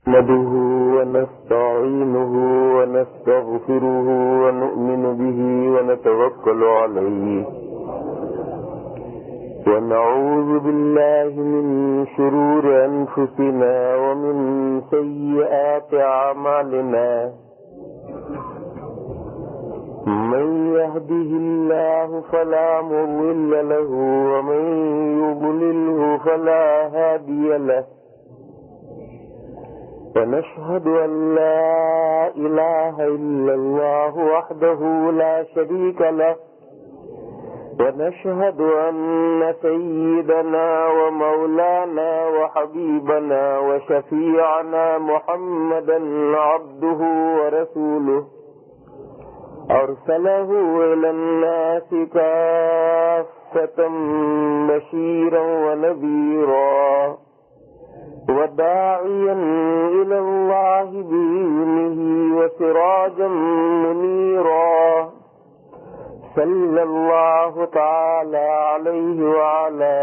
نحمده ونستعينه ونستغفره ونؤمن به ونتوكل عليه ونعوذ بالله من شرور أنفسنا ومن سيئات أعمالنا من يهده الله فلا مضل له ومن يضلله فلا هادي له ونشهد أن لا إله إلا الله وحده لا شريك له ونشهد أن سيدنا ومولانا وحبيبنا وشفيعنا محمدا عبده ورسوله أرسله إلى الناس كافة بشيرا ونذيرا وداعيا إلى الله بإذنه وسراجا منيرا صلى الله تعالى عليه وعلى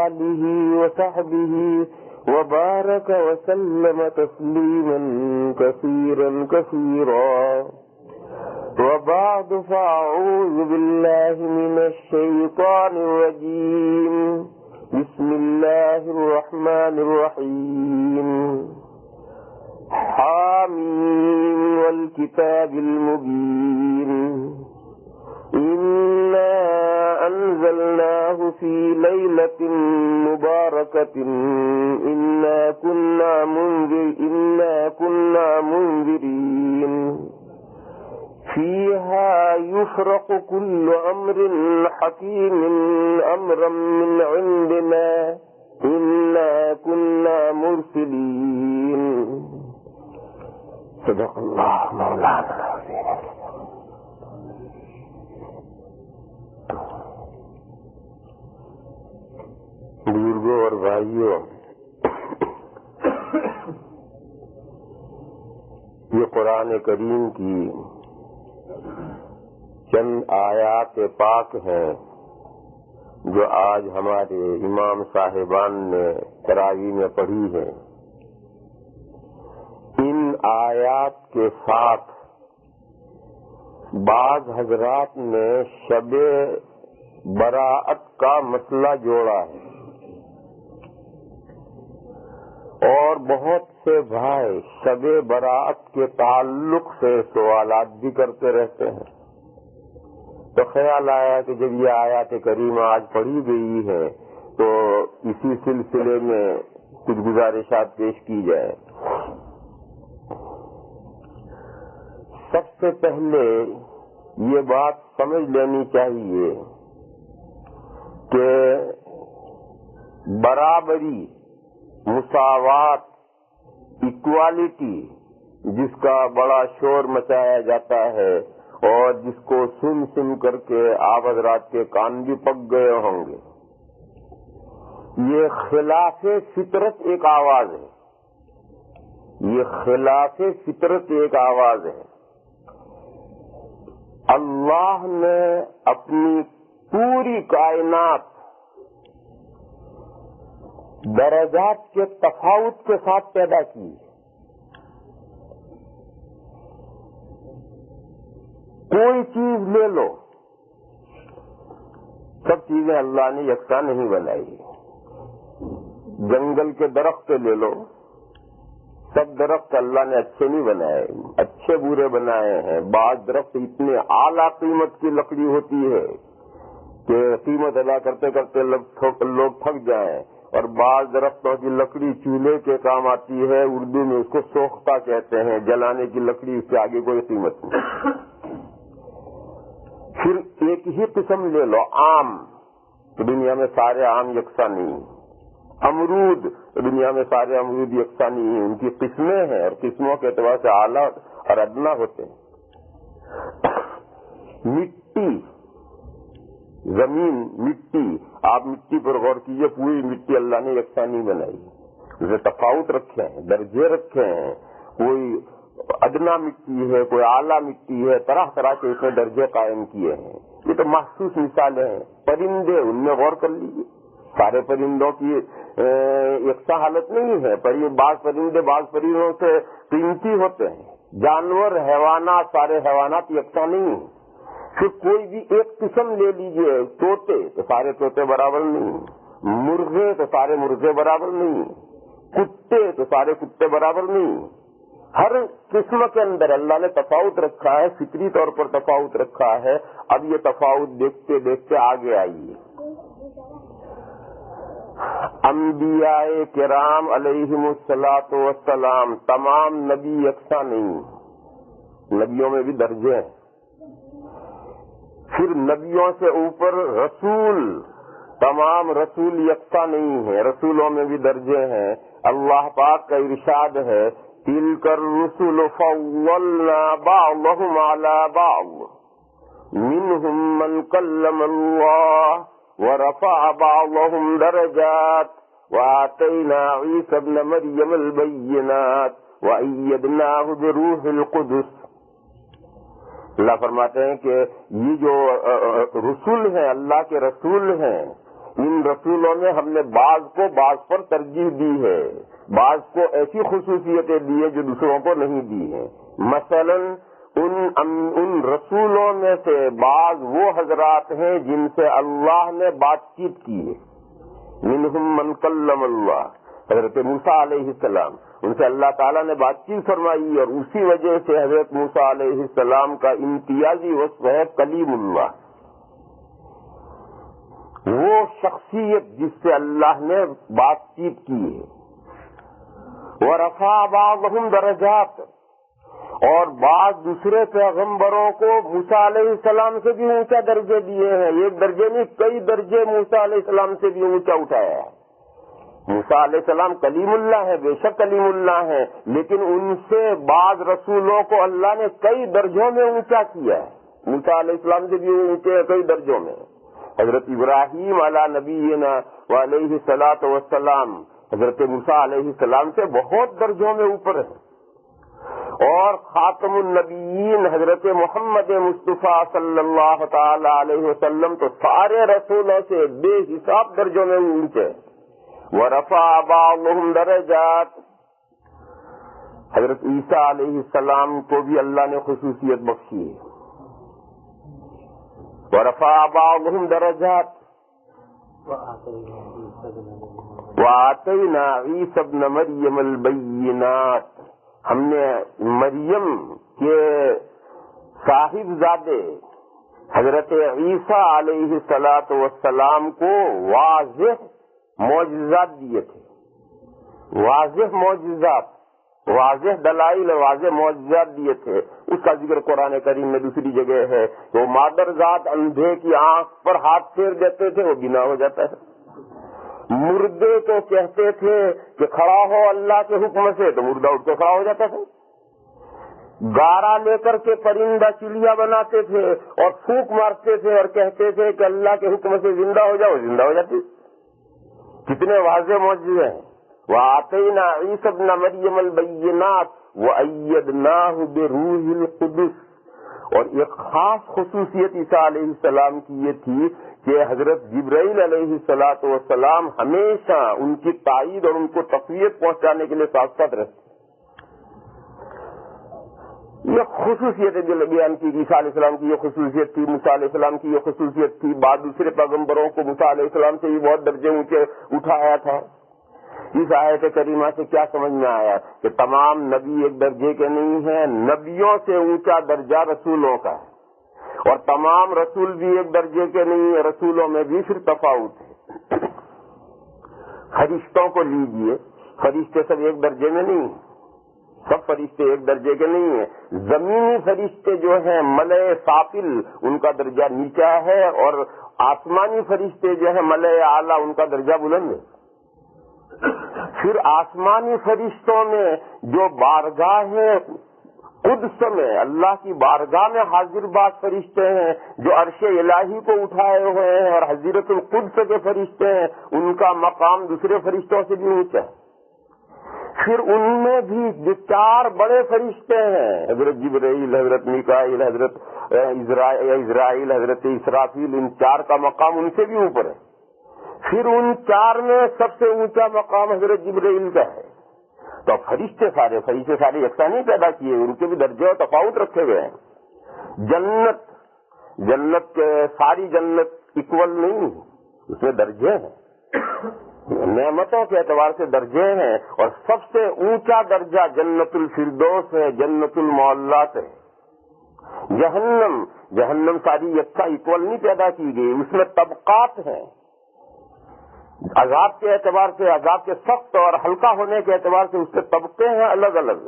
آله وصحبه وبارك وسلم تسليما كثيرا كثيرا وبعد فأعوذ بالله من الشيطان الرجيم بسم الله الرحمن الرحيم حاميم والكتاب المبين إنا أنزلناه في ليلة مباركة إنا كنا منذرين فيها يفرق كل أمر حكيم أمرا من عندنا إنا كنا مرسلين صدق الله مولانا العظيم. بزرگوں اور بھائیوں، یہ قرآن کریم کی چند آیات پاک ہیں جو آج ہمارے امام صاحبان نے تراویح میں پڑھی ہیں. ان آیات کے ساتھ بعض حضرات نے شب براءت کا مسئلہ جوڑا ہے اور بہت سے بھائی شب براءت کے تعلق سے سوالات بھی کرتے رہتے ہیں. تو خیال آیا کہ جب یہ آیات کریمہ آج پڑھی گئی ہے تو اسی سلسلے میں کچھ گزارشات پیش کی جائے. سب سے پہلے یہ بات سمجھ لینی چاہیے کہ برابری، مساوات، ایکوالٹی جس کا بڑا شور مچایا جاتا ہے اور جس کو سن کر کے آپ حضرات کے کان بھی پک گئے ہوں گے، یہ خلاف فطرت ایک آواز ہے. یہ خلاف فطرت ایک آواز ہے. اللہ نے اپنی پوری کائنات درجات کے تفاوت کے ساتھ پیدا کی. کوئی چیز لے لو، سب چیزیں اللہ نے یکساں نہیں بنائی. جنگل کے درخت لے لو، سب درخت اللہ نے اچھے نہیں بنائے، اچھے برے بنائے ہیں. بعض درخت اتنے اعلیٰ قیمت کی لکڑی ہوتی ہے کہ قیمت ادا کرتے کرتے لوگ تھک جائیں، اور بعض درختوں کی لکڑی چولہے کے کام آتی ہے. اردو میں اس کو سوختہ کہتے ہیں، جلانے کی لکڑی، اس سے آگے کوئی قیمت نہیں. پھر ایک ہی قسم لے لو، آم، دنیا میں سارے آم یکساں نہیں. امرود، دنیا میں سارے امرود یکساں نہیں ہیں، ان کی قسمیں ہیں اور قسموں کے اعتبار سے اعلیٰ اور ادنا ہوتے ہیں. مٹی، زمین، مٹی، آپ مٹی پر غور کیجئے، پوری مٹی اللہ نے یکساں نہیں بنائی. اسے تفاوت رکھے ہیں، درجے رکھے ہیں. کوئی ادنا مٹی ہے، کوئی اعلیٰ مٹی ہے، طرح طرح کے اس میں درجے قائم کیے ہیں. یہ تو محسوس مثالیں ہیں. پرندے، ان میں غور کر لیجیے، سارے پرندوں کی یکساں حالت نہیں ہے، بعض پرندے بعض پرندوں سے قیمتی ہوتے ہیں، جانور حیوانات سارے حیوانات یکساں نہیں ہیں۔ پھر کوئی بھی ایک قسم لے لیجئے، طوطے تو سارے طوطے برابر نہیں، مرغے تو سارے مرغے برابر نہیں، کتے تو سارے کتے برابر نہیں، ہر قسم کے اندر اللہ نے تفاوت رکھا ہے، فطری طور پر تفاوت رکھا ہے۔ اب یہ تفاوت دیکھتے دیکھتے آگے آئیے، انبیاء کرام علیہم الصلاۃ والسلام تمام نبی یکساں نہیں، نبیوں میں بھی درجے ہیں۔ پھر نبیوں سے اوپر رسول، تمام رسول یکساں نہیں ہیں، رسولوں میں بھی درجے ہیں۔ اللہ پاک کا ارشاد ہے تلک الرسل فضلنا بعضهم على بعض منهم من کلم اللہ ورفع بعضهم درجات وآتینا عیسی ابن مریم البینات وأیدناہ بروح القدس۔ اللہ فرماتے ہیں کہ یہ جو رسول ہیں، اللہ کے رسول ہیں، ان رسولوں میں ہم نے بعض کو بعض پر ترجیح دی ہے، بعض کو ایسی خصوصیتیں دی ہیں جو دوسروں کو نہیں دی ہیں۔ مثلا ان رسولوں میں سے بعض وہ حضرات ہیں جن سے اللہ نے بات چیت کی ہے، منہم من کلم اللہ، حضرت موسیٰ علیہ السلام، ان سے اللہ تعالیٰ نے بات چیت فرمائی، اور اسی وجہ سے حضرت موسیٰ علیہ السلام کا امتیازی وصف ہے کلیم اللہ، وہ شخصیت جس سے اللہ نے بات چیت کی ہے۔ وَرَفَعَ بَعْضَهُمْ دَرَجَاتٍ، اور بعض دوسرے پیغمبروں کو موسیٰ علیہ السلام سے بھی اونچا درجے دیے ہیں، ایک درجے نہیں کئی درجے موسیٰ علیہ السلام سے بھی اونچا اٹھایا ہے۔ موسیٰ علیہ السلام کلیم اللہ ہے، بے شک کلیم اللہ ہے، لیکن ان سے بعض رسولوں کو اللہ نے کئی درجوں میں اونچا کیا ہے، موسیٰ علیہ السلام سے بھی اونچے ہیں کئی درجوں میں۔ حضرت ابراہیم علی نبینا وعلیہ الصلاۃ والسلام حضرت موسیٰ علیہ السلام سے بہت درجوں میں اوپر ہے، اور خاتم النبیین حضرت محمد مصطفیٰ صلی اللہ تعالی علیہ وسلم تو سارے رسولوں سے بے حساب درجوں میں اونچے۔ وَرَفَعَ بَعْضَهُمْ دَرَجَاتٍ، حضرت عیسیٰ علیہ السلام کو بھی اللہ نے خصوصیت بخشی ہے۔ وَرَفَعَ بَعْضَهُمْ دَرَجَاتٍ وَآتَيْنَا عِیسی ابْنَ مَرْیَمَ الْبَیِّنَاتِ، ہم نے مریم کے صاحبزادے حضرت عیسیٰ علیہ الصلاۃ والسلام کو واضح معجزات دیے تھے، واضح معجزات، واضح دلائل، واضح معجزات دیے تھے۔ اس کا ذکر قرآن کریم میں دوسری جگہ ہے، وہ مادر ذات اندھے کی آنکھ پر ہاتھ پھیر دیتے تھے، وہ بینا ہو جاتا ہے۔ مردے کو کہتے تھے کہ کھڑا ہو اللہ کے حکم سے، تو مردہ اٹھ کے کھڑا ہو جاتا تھا۔ گارا لے کر کے پرندہ چڑیا بناتے تھے اور پھونک مارتے تھے اور کہتے تھے کہ اللہ کے حکم سے زندہ ہو جاؤ، زندہ ہو جاتی۔ کتنے واضح معجزے ہیں۔ وَآتَيْنَا عِیسی ابْنَ مَرْیَمَ الْبَیِّنَاتِ وَأَیَّدْنَاهُ بِرُوحِ الْقُدُسِ، اور ایک خاص خصوصیت عیسیٰ علیہ السلام کی یہ تھی کہ حضرت جبرائیل علیہ الصلاۃ والسلام ہمیشہ ان کی تائید اور ان کو تقویت پہنچانے کے لیے ساتھ ساتھ رہتے۔ یہ خصوصیت جو بیان کی، عیسیٰ علیہ السلام کی یہ خصوصیت تھی، موسیٰ علیہ السلام کی یہ خصوصیت تھی، بعد دوسرے پیغمبروں کو موسیٰ علیہ السلام سے بھی بہت درجے اونچے اٹھایا تھا۔ اس آیت کریمہ سے کیا سمجھ میں آیا کہ تمام نبی ایک درجے کے نہیں ہیں، نبیوں سے اونچا درجہ رسولوں کا ہے، اور تمام رسول بھی ایک درجے کے نہیں ہیں، رسولوں میں بھی پھر تفاوت ہے۔ فرشتوں کو لیجئے، فرشتے سب ایک درجے میں نہیں ہیں، سب فرشتے ایک درجے کے نہیں ہیں۔ زمینی فرشتے جو ہیں ملائے سافل، ان کا درجہ نیچا ہے، اور آسمانی فرشتے جو ہیں ملائے اعلیٰ، ان کا درجہ بلند ہے۔ پھر آسمانی فرشتوں میں جو بارگاہ قدس میں، اللہ کی بارگاہ میں حاضر باز فرشتے ہیں، جو عرش الہی کو اٹھائے ہوئے ہیں، اور حضرت القدس کے فرشتے ہیں، ان کا مقام دوسرے فرشتوں سے بھی اونچا ہے۔ پھر ان میں بھی جو 4 بڑے فرشتے ہیں، حضرت جبرائیل، حضرت میکائیل، حضرت اسرائیل، حضرت اسرافیل، ان 4 کا مقام ان سے بھی اوپر ہے۔ پھر ان 4 میں سب سے اونچا مقام حضرت جبرائیل کا ہے. تو فرشتے سارے یکساں نہیں پیدا کیے، ان کے بھی درجے اور تفاوت رکھے گئے ہیں. جنت کے ساری جنت اکول نہیں، اس میں درجے ہیں، نعمتوں کے اعتبار سے درجے ہیں، اور سب سے اونچا درجہ جنت الفردوس ہے، جنت المعلات ہے. جہنم ساری یکساں اکول نہیں پیدا کی گئی، اس میں طبقات ہیں. عذاب کے اعتبار سے، عذاب کے سخت اور ہلکا ہونے کے اعتبار سے اس کے طبقے ہیں الگ الگ،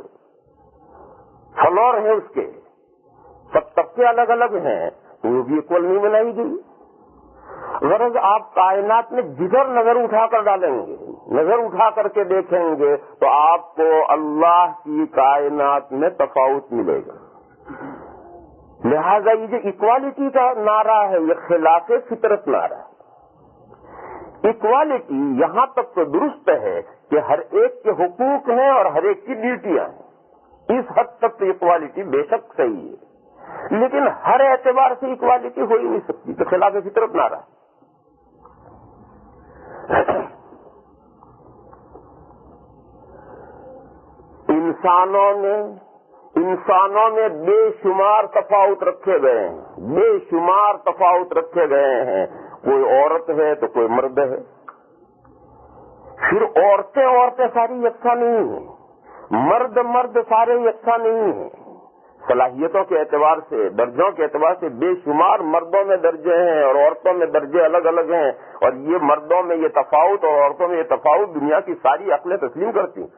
فلور ہیں اس کے، سب طبقے الگ الگ ہیں، وہ بھی اکول نہیں بنائی گئی. غرض آپ کائنات میں جدھر نظر اٹھا کر ڈالیں گے، نظر اٹھا کر کے دیکھیں گے تو آپ کو اللہ کی کائنات میں تفاوت ملے گا. لہذا یہ جو اکوالٹی کا نعرہ ہے یہ خلاف فطرت نعرہ ہے. اکوالٹی یہاں تک تو درست ہے کہ ہر ایک کے حقوق ہیں اور ہر ایک کی ڈیوٹیاں ہیں، اس حد تک تو اکوالٹی بے شک صحیح ہے، لیکن ہر اعتبار سے اکوالٹی ہو ہی نہیں سکتی، تو خلاف فطرت نعرہ ہے. انسانوں میں بے شمار تفاوت رکھے گئے ہیں، بے شمار تفاوت رکھے گئے ہیں. کوئی عورت ہے تو کوئی مرد ہے. پھر عورتیں ساری یکساں نہیں ہیں، مرد سارے یکساں نہیں ہیں. صلاحیتوں کے اعتبار سے، درجوں کے اعتبار سے بے شمار مردوں میں درجے ہیں اور عورتوں میں درجے الگ الگ ہیں. اور یہ مردوں میں یہ تفاوت اور عورتوں میں یہ تفاوت دنیا کی ساری عقلیں تسلیم کرتی ہیں.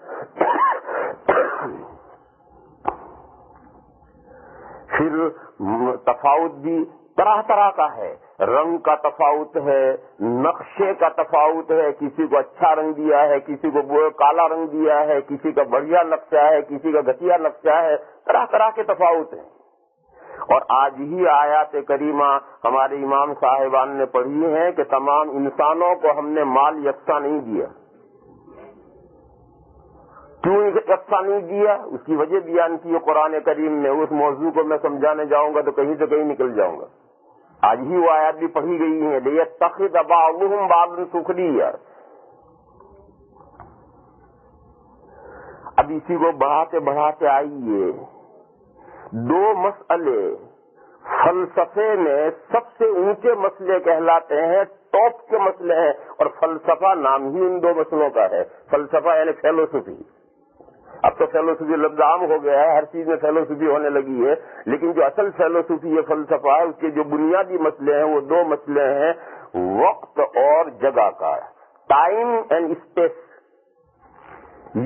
پھر تفاوت بھی طرح طرح کا ہے، رنگ کا تفاوت ہے، نقشے کا تفاوت ہے، کسی کو اچھا رنگ دیا ہے، کسی کو کالا رنگ دیا ہے، کسی کا بڑھیا نقشہ ہے، کسی کا گھٹیا نقشہ ہے، طرح طرح کے تفاوت ہیں. اور آج ہی آیات کریمہ ہمارے امام صاحبان نے پڑھی ہیں کہ تمام انسانوں کو ہم نے مال یکساں نہیں دیا. کیوں یکساں نہیں دیا؟ اس کی وجہ بیان کی ہے قرآن کریم میں. اس موضوع کو میں سمجھانے جاؤں گا تو کہیں سے کہیں نکل جاؤں گا. آج ہی وہ آیات بھی پڑھی گئی ہیں، لِيَتَّخِذَ بَعْضُهُمْ بَعْضًا سُخْرِيًّا. اب اسی کو بڑھاتے آئیے. 2 مسئلے فلسفے میں سب سے اونچے مسئلے کہلاتے ہیں، ٹاپ کے مسئلے ہیں، اور فلسفہ نام ہی ان 2 مسئلوں کا ہے. فلسفہ یعنی فیلوسفی. اب تو فیلوسفی لفظ عام ہو گیا ہے، ہر چیز میں فیلوسفی ہونے لگی ہے، لیکن جو اصل فیلوسفی ہے، فلسفہ ہے، اس کے جو بنیادی مسئلے ہیں وہ 2 مسئلے ہیں، وقت اور جگہ کا، ٹائم اینڈ اسپیس.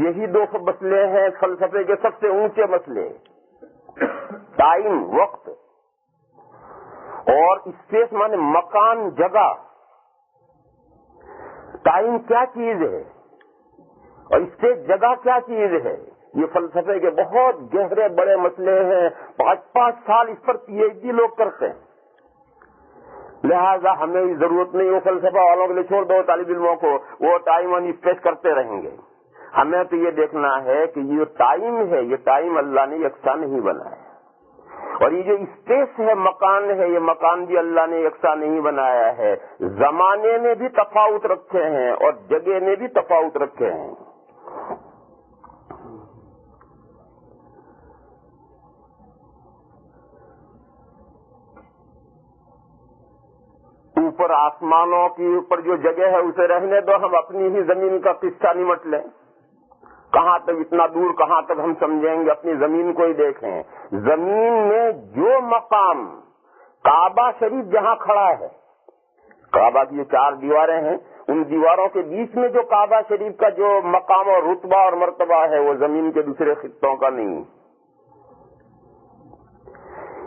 یہی 2 مسئلے ہیں فلسفے کے سب سے اونچے مسئلے. ٹائم وقت، اور اسپیس مانے مکان جگہ. ٹائم کیا چیز ہے اور اسپیس جگہ کیا چیز ہے، یہ فلسفے کے بہت گہرے بڑے مسئلے ہیں. 5 سال اس پر PhD لوگ کرتے ہیں. لہذا ہمیں ضرورت نہیں، وہ فلسفہ والوں کے لیے چھوڑ دو، طالب علموں کو، وہ ٹائم اور اسپیس کرتے رہیں گے. ہمیں تو یہ دیکھنا ہے کہ یہ ٹائم ہے، یہ ٹائم اللہ نے یکساں نہیں بنایا، اور یہ جو اسپیس ہے، مکان ہے، یہ مکان بھی اللہ نے یکساں نہیں بنایا ہے. زمانے میں بھی تفاوت رکھے ہیں اور جگہ میں بھی تفاوت رکھے ہیں. اوپر آسمانوں کی اوپر جو جگہ ہے اسے رہنے دو، ہم اپنی ہی زمین کا قصہ نمٹ لیں. کہاں تک، اتنا دور کہاں تک ہم سمجھیں گے؟ اپنی زمین کو ہی دیکھیں. زمین میں جو مقام کعبہ شریف جہاں کھڑا ہے، کعبہ کی یہ 4 دیواریں ہیں، ان دیواروں کے بیچ میں جو کعبہ شریف کا جو مقام اور رتبہ اور مرتبہ ہے وہ زمین کے دوسرے خطوں کا نہیں.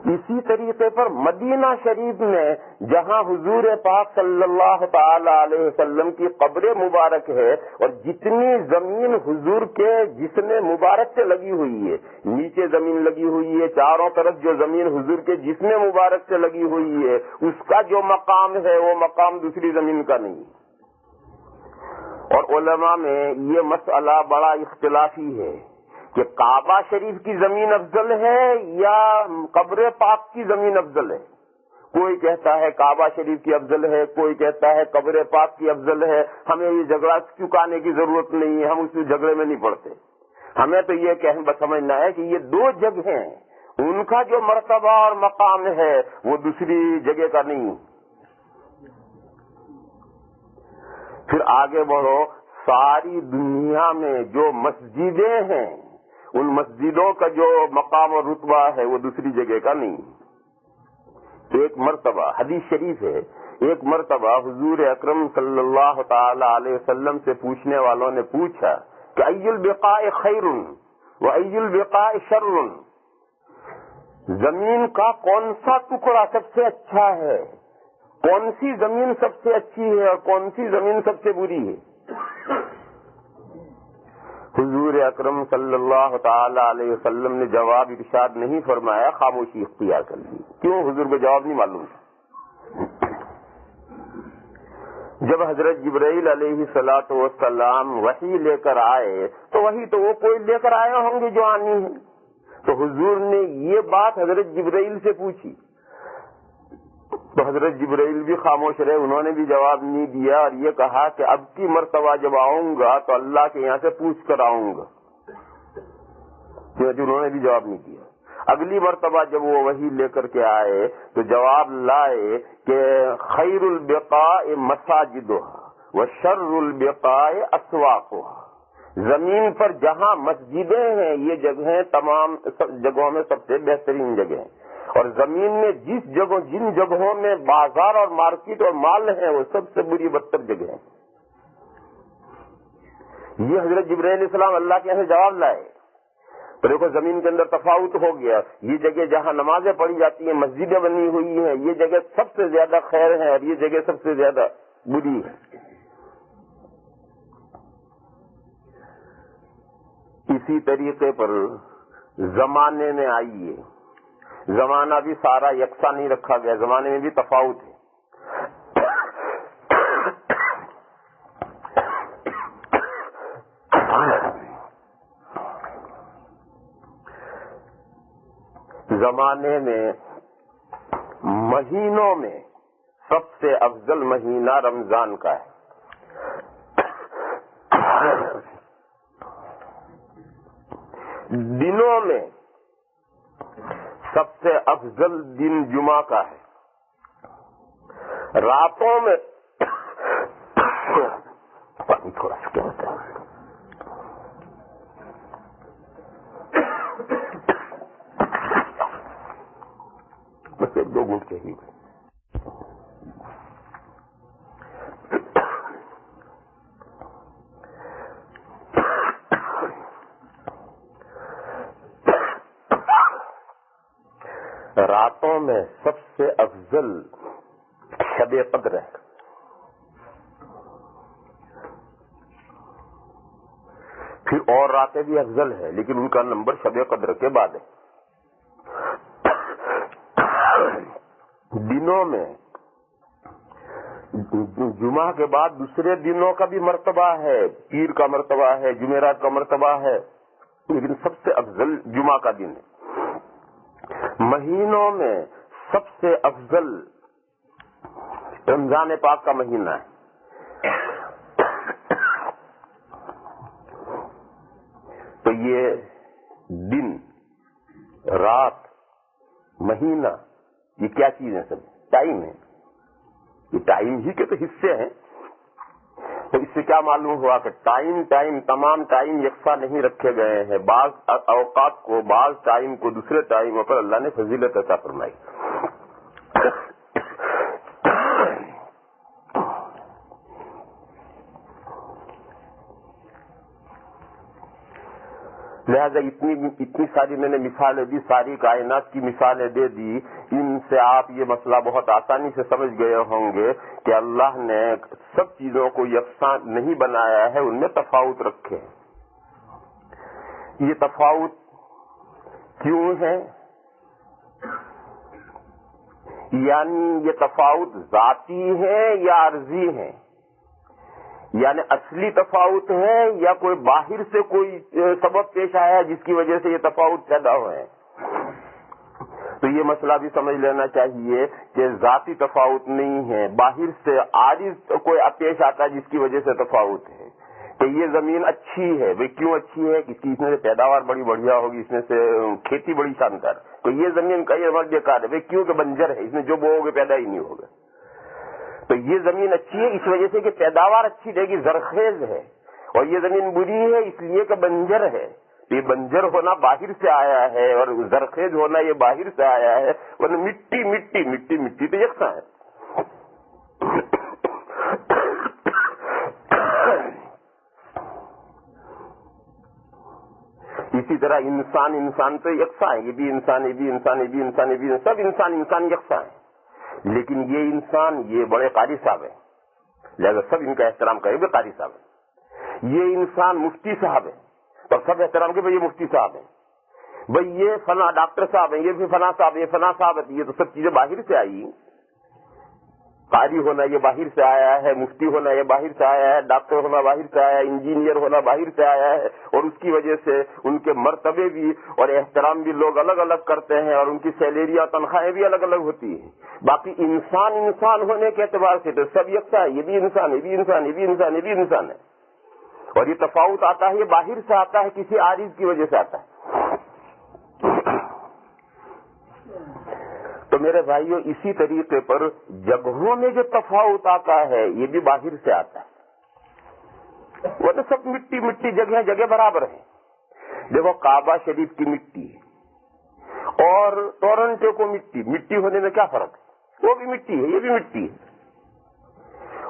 اسی طریقے پر مدینہ شریف میں جہاں حضور پاک صلی اللہ تعالی علیہ وسلم کی قبر مبارک ہے، اور جتنی زمین حضور کے جسم مبارک سے لگی ہوئی ہے، نیچے زمین لگی ہوئی ہے، چاروں طرف جو زمین حضور کے جسم مبارک سے لگی ہوئی ہے، اس کا جو مقام ہے وہ مقام دوسری زمین کا نہیں. اور علماء میں یہ مسئلہ بڑا اختلافی ہے کہ کعبہ شریف کی زمین افضل ہے یا قبر پاک کی زمین افضل ہے. کوئی کہتا ہے کعبہ شریف کی افضل ہے، کوئی کہتا ہے قبر پاک کی افضل ہے. ہمیں یہ جھگڑا چکانے کی ضرورت نہیں ہے، ہم اس جھگڑے میں نہیں پڑتے. ہمیں تو یہ سمجھنا ہے کہ یہ دو جگہیں، ان کا جو مرتبہ اور مقام ہے وہ دوسری جگہ کا نہیں. پھر آگے بڑھو، ساری دنیا میں جو مسجدیں ہیں ان مسجدوں کا جو مقام اور رتبہ ہے وہ دوسری جگہ کا نہیں. ایک مرتبہ حدیث شریف ہے، ایک مرتبہ حضور اکرم صلی اللہ تعالی علیہ وسلم سے پوچھنے والوں نے پوچھا کہ ای البقاء خیر و ای البقاء شر، زمین کا کون سا ٹکڑا سب سے اچھا ہے، کون سی زمین سب سے اچھی ہے اور کون سی زمین سب سے بری ہے. حضور اکرم صلی اللہ تعالی علیہ وسلم نے جواب ارشاد نہیں فرمایا، خاموشی اختیار کر لی. کیوں؟ حضور کو جواب نہیں معلوم. جب حضرت جبرائیل علیہ الصلوۃ والسلام وحی لے کر آئے تو وحی تو وہ کوئی لے کر آئے ہوں گے جو آنی ہے. تو حضور نے یہ بات حضرت جبرائیل سے پوچھی تو حضرت جبرائیل بھی خاموش رہے، انہوں نے بھی جواب نہیں دیا اور یہ کہا کہ اب کی مرتبہ جب آؤں گا تو اللہ کے یہاں سے پوچھ کر آؤں گا. انہوں نے بھی جواب نہیں دیا. اگلی مرتبہ جب وہ وحی لے کر کے آئے تو جواب لائے کہ خیر البقاء مساجدها وشر البقاء اسواقها، زمین پر جہاں مسجدیں ہیں یہ جگہیں تمام جگہوں میں سب سے بہترین جگہ ہیں، اور زمین میں جن جگہوں میں بازار اور مارکیٹ اور مال ہیں وہ سب سے بری بدتر جگہ ہیں. یہ حضرت جبرائیل علیہ السلام اللہ کے یہاں سے جواب لائے. تو دیکھو زمین کے اندر تفاوت ہو گیا. یہ جگہ جہاں نمازیں پڑھی جاتی ہیں، مسجدیں بنی ہوئی ہیں، یہ جگہ سب سے زیادہ خیر ہے اور یہ جگہ سب سے زیادہ بری ہے. اسی طریقے پر زمانے میں آئیے، زمانہ بھی سارا یکساں نہیں رکھا گیا، زمانے میں بھی تفاوت ہے. زمانے میں مہینوں میں سب سے افضل مہینہ رمضان کا ہے. دنوں میں سب سے افضل دن جمعہ کا ہے. راتوں میں پانی تھوڑا سا کیا ہوتا ہے، بس ایک دو گھنٹ چاہیے. راتوں میں سب سے افضل شب قدر ہے. پھر اور راتیں بھی افضل ہے لیکن ان کا نمبر شب قدر کے بعد ہے. دنوں میں جمعہ کے بعد دوسرے دنوں کا بھی مرتبہ ہے، پیر کا مرتبہ ہے، جمعرات کا مرتبہ ہے، لیکن سب سے افضل جمعہ کا دن ہے. مہینوں میں سب سے افضل رمضان پاک کا مہینہ ہے. تو یہ دن، رات، مہینہ، یہ کیا چیز ہے؟ سب ٹائم ہے. یہ ٹائم ہی کے تو حصے ہیں. تو اس سے کیا معلوم ہوا کہ تمام ٹائم یکساں نہیں رکھے گئے ہیں. بعض اوقات کو، بعض ٹائم کو دوسرے ٹائم پر اللہ نے فضیلت عطا فرمائی. لہذا اتنی ساری میں نے مثالیں دی، ساری کائنات کی مثالیں دے دی. ان سے آپ یہ مسئلہ بہت آسانی سے سمجھ گئے ہوں گے کہ اللہ نے سب چیزوں کو یکساں نہیں بنایا ہے، ان میں تفاوت رکھے ہیں. یہ تفاوت کیوں ہے؟ یعنی یہ تفاوت ذاتی ہے یا عرضی ہے؟ یعنی اصلی تفاوت ہے یا کوئی باہر سے کوئی سبب پیش آیا جس کی وجہ سے یہ تفاوت پیدا ہوئے ہیں؟ تو یہ مسئلہ بھی سمجھ لینا چاہیے کہ ذاتی تفاوت نہیں ہے، باہر سے عارض کوئی پیش آتا ہے جس کی وجہ سے تفاوت ہے کہ یہ زمین اچھی ہے، وہ کیوں اچھی ہے؟ اس میں سے پیداوار بڑی بڑھیا ہوگی، اس میں سے کھیتی بڑی شاندار، تو یہ زمین کا یہ مرد کار ہے، وہ کیوں کہ بنجر ہے، اس میں جو بو گے پیدا ہی نہیں ہوگا۔ تو یہ زمین اچھی ہے اس وجہ سے کہ پیداوار اچھی دے گی، زرخیز ہے، اور یہ زمین بری ہے اس لیے کہ بنجر ہے۔ یہ بنجر ہونا باہر سے آیا ہے اور زرخیز ہونا یہ باہر سے آیا ہے، ورنہ مٹی مٹی مٹی مٹی تو یکساں ہے۔ اسی طرح انسان تو یکساں ہے، یہ بھی انسان، یہ بھی انسان، یہ بھی انسان، یہ بھی انسان، سب انسان یکساں ہے، لیکن یہ انسان یہ بڑے قاری صاحب ہیں، لہذا سب ان کا احترام کریں گے، قاری صاحب ہیں۔ یہ انسان مفتی صاحب ہے اور سب احترام کے بھائی یہ مفتی صاحب ہیں، بھائی یہ فلاں ڈاکٹر صاحب ہیں، یہ بھی فلاں صاحب، یہ فلاں صاحب ہے، یہ تو سب چیزیں باہر سے آئی۔ قاری ہونا یہ باہر سے آیا ہے، مفتی ہونا یہ باہر سے آیا ہے، ڈاکٹر ہونا باہر سے آیا ہے، انجینئر ہونا باہر سے آیا ہے، اور اس کی وجہ سے ان کے مرتبے بھی اور احترام بھی لوگ الگ الگ کرتے ہیں، اور ان کی سیلریاں تنخواہیں بھی الگ الگ ہوتی ہیں۔ باقی انسان ہونے کے اعتبار سے تو سب یکساں ہے، یہ بھی انسان، یہ بھی انسان، یہ بھی انسان، یہ بھی انسان ہے، اور یہ تفاوت آتا ہے، یہ باہر سے آتا ہے، کسی عارض کی وجہ سے آتا ہے۔ تو میرے بھائیوں، اسی طریقے پر جگہوں میں جو تفاوت آتا ہے یہ بھی باہر سے آتا ہے، وہ تو سب مٹی مٹی جگہ برابر ہے۔ دیکھو کعبہ شریف کی مٹی اور ٹورنٹو کو مٹی ہونے میں کیا فرق ہے؟ وہ بھی مٹی ہے، یہ بھی مٹی ہے،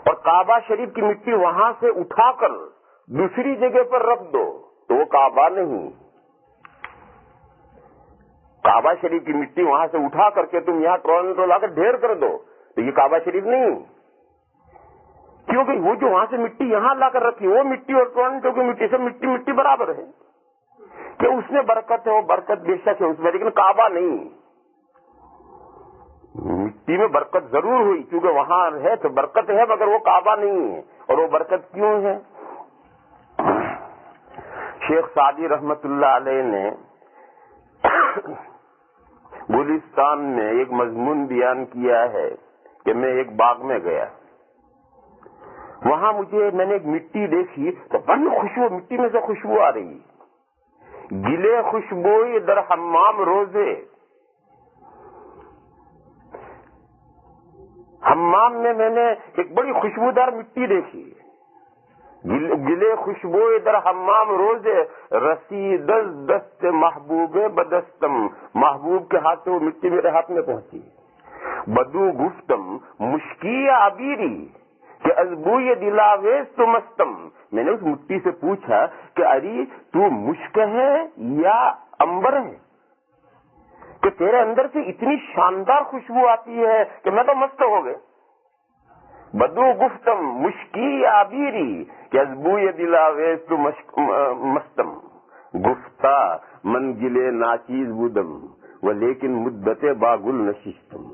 اور کعبہ شریف کی مٹی وہاں سے اٹھا کر دوسری جگہ پر رکھ دو تو وہ کعبہ نہیں۔ کعبہ شریف کی مٹی وہاں سے اٹھا کر کے تم یہاں ٹورنٹو لا کر ڈھیر کر دو تو یہ کعبہ شریف نہیں، کیونکہ وہ جو وہاں سے مٹی یہاں لا کر رکھی وہ مٹی اور ٹورنٹو کی مٹی سے مٹی برابر ہے، کہ اس میں برکت ہے، وہ برکت بے شک ہے اس میں، لیکن کعبہ نہیں۔ مٹی میں برکت ضرور ہوئی کیونکہ وہاں ہے تو برکت ہے، مگر وہ کعبہ نہیں ہے، اور وہ برکت کیوں ہے؟ شیخ سعدی رحمت اللہ علیہ نے گلستان میں ایک مضمون بیان کیا ہے کہ میں ایک باغ میں گیا، وہاں میں نے ایک مٹی دیکھی تو بڑی خوشبو، مٹی میں سے خوشبو آ رہی، گلے خوشبوئی در حمام روزے، حمام میں نے ایک بڑی خوشبودار مٹی دیکھی، گلے خوشبو در حمام روزے، رسی دست محبوب بدستم، محبوب کے ہاتھ سے وہ مٹی میرے ہاتھ میں پہنچی، بدو گفتم مشکی عبیری کہ ازبوی دلاویز تو مستم، میں نے اس مٹی سے پوچھا کہ اری تو مشک ہے یا امبر ہے کہ تیرے اندر سے اتنی شاندار خوشبو آتی ہے کہ میں تو مست ہو گئے۔ بدو گفتم مشکی عبیری کہ ازبوی دلاویز تو مستم، گفتہ من گلے ناچیز بودم و لیکن مدت باگل نشستم،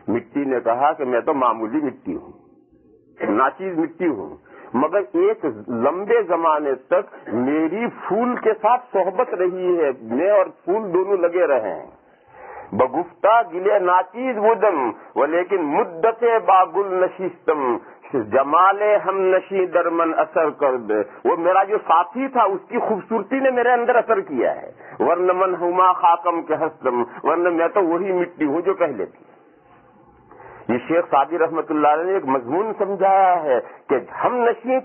مٹی نے کہا کہ میں تو معمولی مٹی ہوں، ناچیز مٹی ہوں، مگر ایک لمبے زمانے تک میری پھول کے ساتھ صحبت رہی ہے، میں اور پھول دونوں لگے رہے ہیں، بگفتہ گلے ناچیز بودم و لیکن مدت باگل نشستم، جمال ہم نشی درمن اثر کر دے، وہ میرا جو ساتھی تھا اس کی خوبصورتی نے میرے اندر اثر کیا ہے، ورنہ من ہما خاکم کے ہستم، ورنہ میں تو وہی مٹی ہوں جو پہلے تھی۔ یہ شیخ سعدی رحمت اللہ علیہ نے ایک مضمون سمجھایا ہے کہ ہم نشی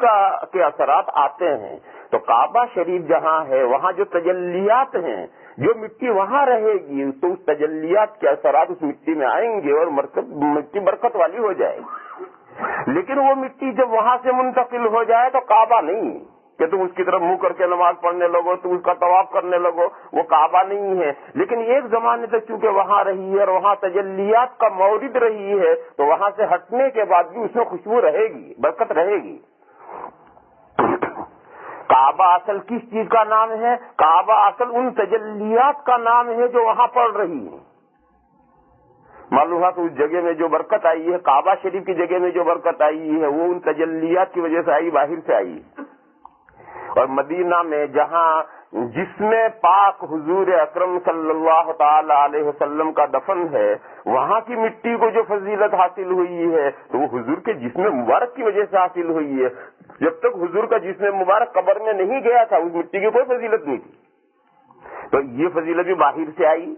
کے اثرات آتے ہیں، تو کعبہ شریف جہاں ہے وہاں جو تجلیات ہیں، جو مٹی وہاں رہے گی تو اس تجلیات کے اثرات اس مٹی میں آئیں گے اور مٹی برکت والی ہو جائے گی، لیکن وہ مٹی جب وہاں سے منتقل ہو جائے تو کعبہ نہیں کہ تم اس کی طرف منہ کر کے نماز پڑھنے لگو، تم اس کا طواف کرنے لگو، وہ کعبہ نہیں ہے، لیکن ایک زمانے تک چونکہ وہاں رہی ہے اور وہاں تجلیات کا مورد رہی ہے تو وہاں سے ہٹنے کے بعد بھی اس میں خوشبو رہے گی، برکت رہے گی۔ کعبہ اصل کس چیز کا نام ہے؟ کعبہ اصل ان تجلیات کا نام ہے جو وہاں پڑ رہی ہیں۔ معلوم ہوا کہ اس جگہ میں جو برکت آئی ہے، کعبہ شریف کی جگہ میں جو برکت آئی ہے وہ ان تجلیات کی وجہ سے آئی، باہر سے آئی، اور مدینہ میں جہاں جس میں پاک حضور اکرم صلی اللہ تعالی علیہ وسلم کا دفن ہے، وہاں کی مٹی کو جو فضیلت حاصل ہوئی ہے تو وہ حضور کے جسم مبارک کی وجہ سے حاصل ہوئی ہے۔ جب تک حضور کا جسم مبارک قبر میں نہیں گیا تھا اس مٹی کی کوئی فضیلت نہیں تھی، تو یہ فضیلت بھی باہر سے آئی۔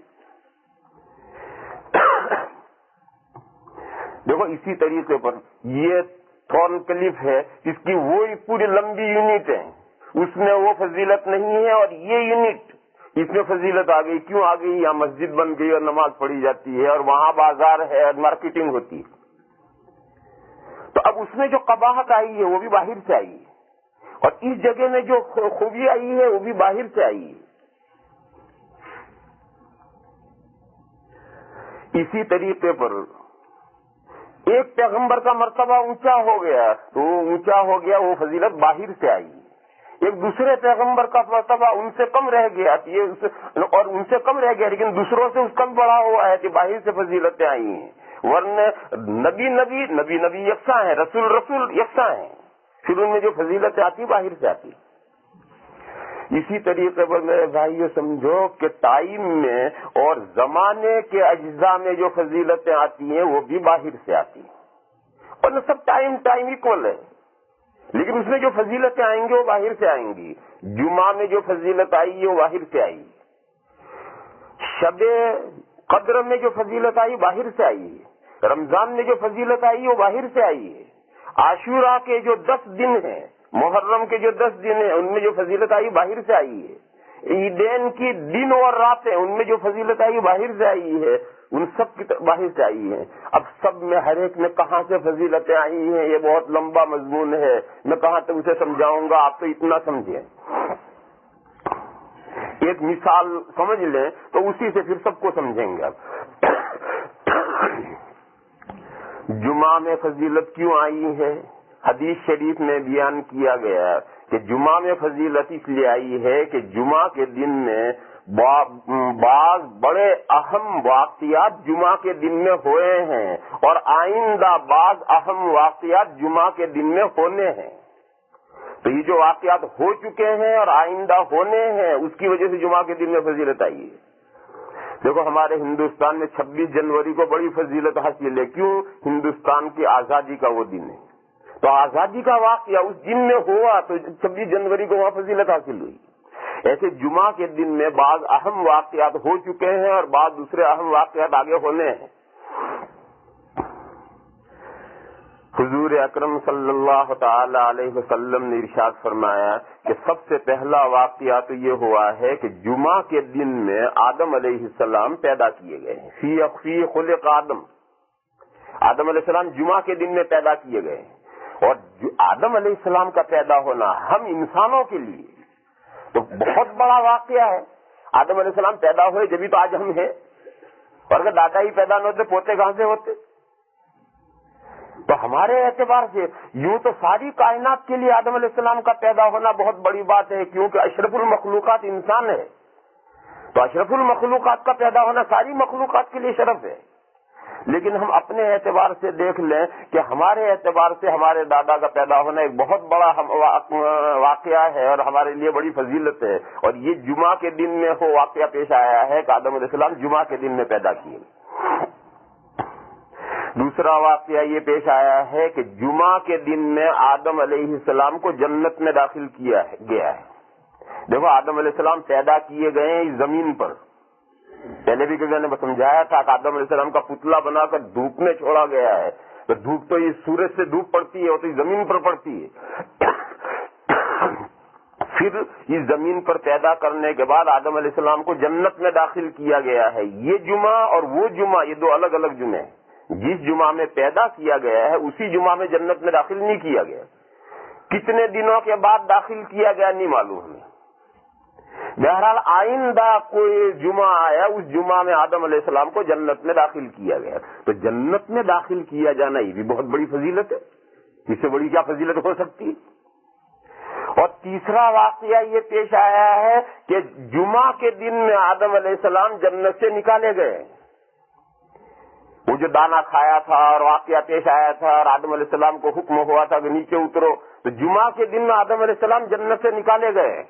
دیکھو اسی طریقے پر یہ تھورن کلف ہے، اس کی وہی پوری لمبی یونٹ ہے، اس میں وہ فضیلت نہیں ہے، اور یہ یونٹ اس میں فضیلت آ گئی۔ کیوں آ گئی؟ یہاں مسجد بن گئی اور نماز پڑھی جاتی ہے، اور وہاں بازار ہے اور مارکیٹنگ ہوتی ہے، تو اب اس میں جو قباحت آئی ہے وہ بھی باہر سے آئی ہے، اور اس جگہ میں جو خوبی آئی ہے وہ بھی باہر سے آئی ہے۔ اسی طریقے پر ایک پیغمبر کا مرتبہ اونچا ہو گیا تو اونچا ہو گیا، وہ فضیلت باہر سے آئی۔ ایک دوسرے پیغمبر کا مرتبہ ان سے کم رہ گیا اور ان سے کم رہ گیا، لیکن دوسروں سے اس کا بڑا ہوا ہے کہ باہر سے فضیلتیں آئی ہیں۔ ورنہ نبی یکساں ہیں، رسول یکساں ہیں، پھر ان میں جو فضیلتیں آتی باہر سے آتی۔ اسی طریقے پر میرے بھائیو سمجھو کہ ٹائم میں اور زمانے کے اجزاء میں جو فضیلتیں آتی ہیں وہ بھی باہر سے آتی ہیں، اور سب ٹائم ایکول ہے، لیکن اس میں جو فضیلتیں آئیں گی وہ باہر سے آئیں گی۔ جمعہ میں جو فضیلت آئی ہے وہ باہر سے آئی، شب قدر میں جو فضیلت آئی باہر سے آئی ہے، رمضان میں جو فضیلت آئی وہ باہر سے آئی ہے، عاشورہ کے جو 10 دن ہیں، محرم کے جو 10 دن ہیں ان میں جو فضیلت آئی باہر سے آئی ہے، عیدین کی دن اور راتیں ان میں جو فضیلت آئی باہر سے آئی ہے، ان سب کی باہر سے آئی ہیں۔ اب سب میں ہر ایک میں کہاں سے فضیلتیں آئی ہیں یہ بہت لمبا مضمون ہے، میں کہاں تک اسے سمجھاؤں گا، آپ تو اتنا سمجھیں۔ ایک مثال سمجھ لیں تو اسی سے پھر سب کو سمجھیں گے۔ اب جمعہ میں فضیلت کیوں آئی ہے؟ حدیث شریف میں بیان کیا گیا کہ جمعہ میں فضیلت اس لیے آئی ہے کہ جمعہ کے دن میں بعض بڑے اہم واقعات جمعہ کے دن میں ہوئے ہیں، اور آئندہ بعض اہم واقعات جمعہ کے دن میں ہونے ہیں۔ تو یہ جو واقعات ہو چکے ہیں اور آئندہ ہونے ہیں اس کی وجہ سے جمعہ کے دن میں فضیلت آئی ہے۔ دیکھو ہمارے ہندوستان میں 26 جنوری کو بڑی فضیلت حاصل ہے، کیوں؟ ہندوستان کی آزادی کا وہ دن ہے، تو آزادی کا واقعہ اس دن میں ہوا تو 26 جنوری کو وہاں فضیلت حاصل ہوئی۔ ایسے جمعہ کے دن میں بعض اہم واقعات ہو چکے ہیں اور بعض دوسرے اہم واقعات آگے ہونے ہیں۔ حضور اکرم صلی اللہ تعالی علیہ وسلم نے ارشاد فرمایا کہ سب سے پہلا واقعہ تو یہ ہوا ہے کہ جمعہ کے دن میں آدم علیہ السلام پیدا کیے گئے ہیں۔ فی خلق آدم علیہ السلام جمعہ کے دن میں پیدا کیے گئے ہیں، اور آدم علیہ السلام کا پیدا ہونا ہم انسانوں کے لیے تو بہت بڑا واقعہ ہے۔ آدم علیہ السلام پیدا ہوئے جبھی تو آج ہم ہیں، اور اگر دادا ہی پیدا نہ ہوتے پوتے کہاں سے ہوتے؟ تو ہمارے اعتبار سے یوں تو ساری کائنات کے لیے آدم علیہ السلام کا پیدا ہونا بہت بڑی بات ہے، کیونکہ اشرف المخلوقات انسان ہے، تو اشرف المخلوقات کا پیدا ہونا ساری مخلوقات کے لیے شرف ہے۔ لیکن ہم اپنے اعتبار سے دیکھ لیں کہ ہمارے اعتبار سے ہمارے دادا کا پیدا ہونا ایک بہت بڑا واقعہ ہے اور ہمارے لیے بڑی فضیلت ہے، اور یہ جمعہ کے دن میں وہ واقعہ پیش آیا ہے کہ آدم علیہ السلام جمعہ کے دن میں پیدا کیے۔ دوسرا واقعہ یہ پیش آیا ہے کہ جمعہ کے دن میں آدم علیہ السلام کو جنت میں داخل کیا گیا ہے۔ دیکھو آدم علیہ السلام پیدا کیے گئے اس زمین پر، پہلے بھی میں نے سمجھایا تھا کہ آدم علیہ السلام کا پتلا بنا کر دھوپ میں چھوڑا گیا ہے، تو دھوپ تو یہ سورج سے دھوپ پڑتی ہے، وہ تو زمین پر پڑتی ہے۔ پھر اس زمین پر پیدا کرنے کے بعد آدم علیہ السلام کو جنت میں داخل کیا گیا ہے۔ یہ جمعہ اور وہ جمعہ یہ دو الگ الگ جمعے ہیں۔ جس جمعہ میں پیدا کیا گیا ہے اسی جمعہ میں جنت میں داخل نہیں کیا گیا، کتنے دنوں کے بعد داخل کیا گیا نہیں معلوم ہمیں۔ بہرحال آئندہ کوئی جمعہ آیا، اس جمعہ میں آدم علیہ السلام کو جنت میں داخل کیا گیا، تو جنت میں داخل کیا جانا یہ بھی بہت بڑی فضیلت ہے، اس سے بڑی کیا فضیلت ہو سکتی ہے۔ اور تیسرا واقعہ یہ پیش آیا ہے کہ جمعہ کے دن میں آدم علیہ السلام جنت سے نکالے گئے، وہ جو دانا کھایا تھا اور واقعہ پیش آیا تھا اور آدم علیہ السلام کو حکم ہوا تھا کہ نیچے اترو، تو جمعہ کے دن میں آدم علیہ السلام جنت سے نکالے گئے۔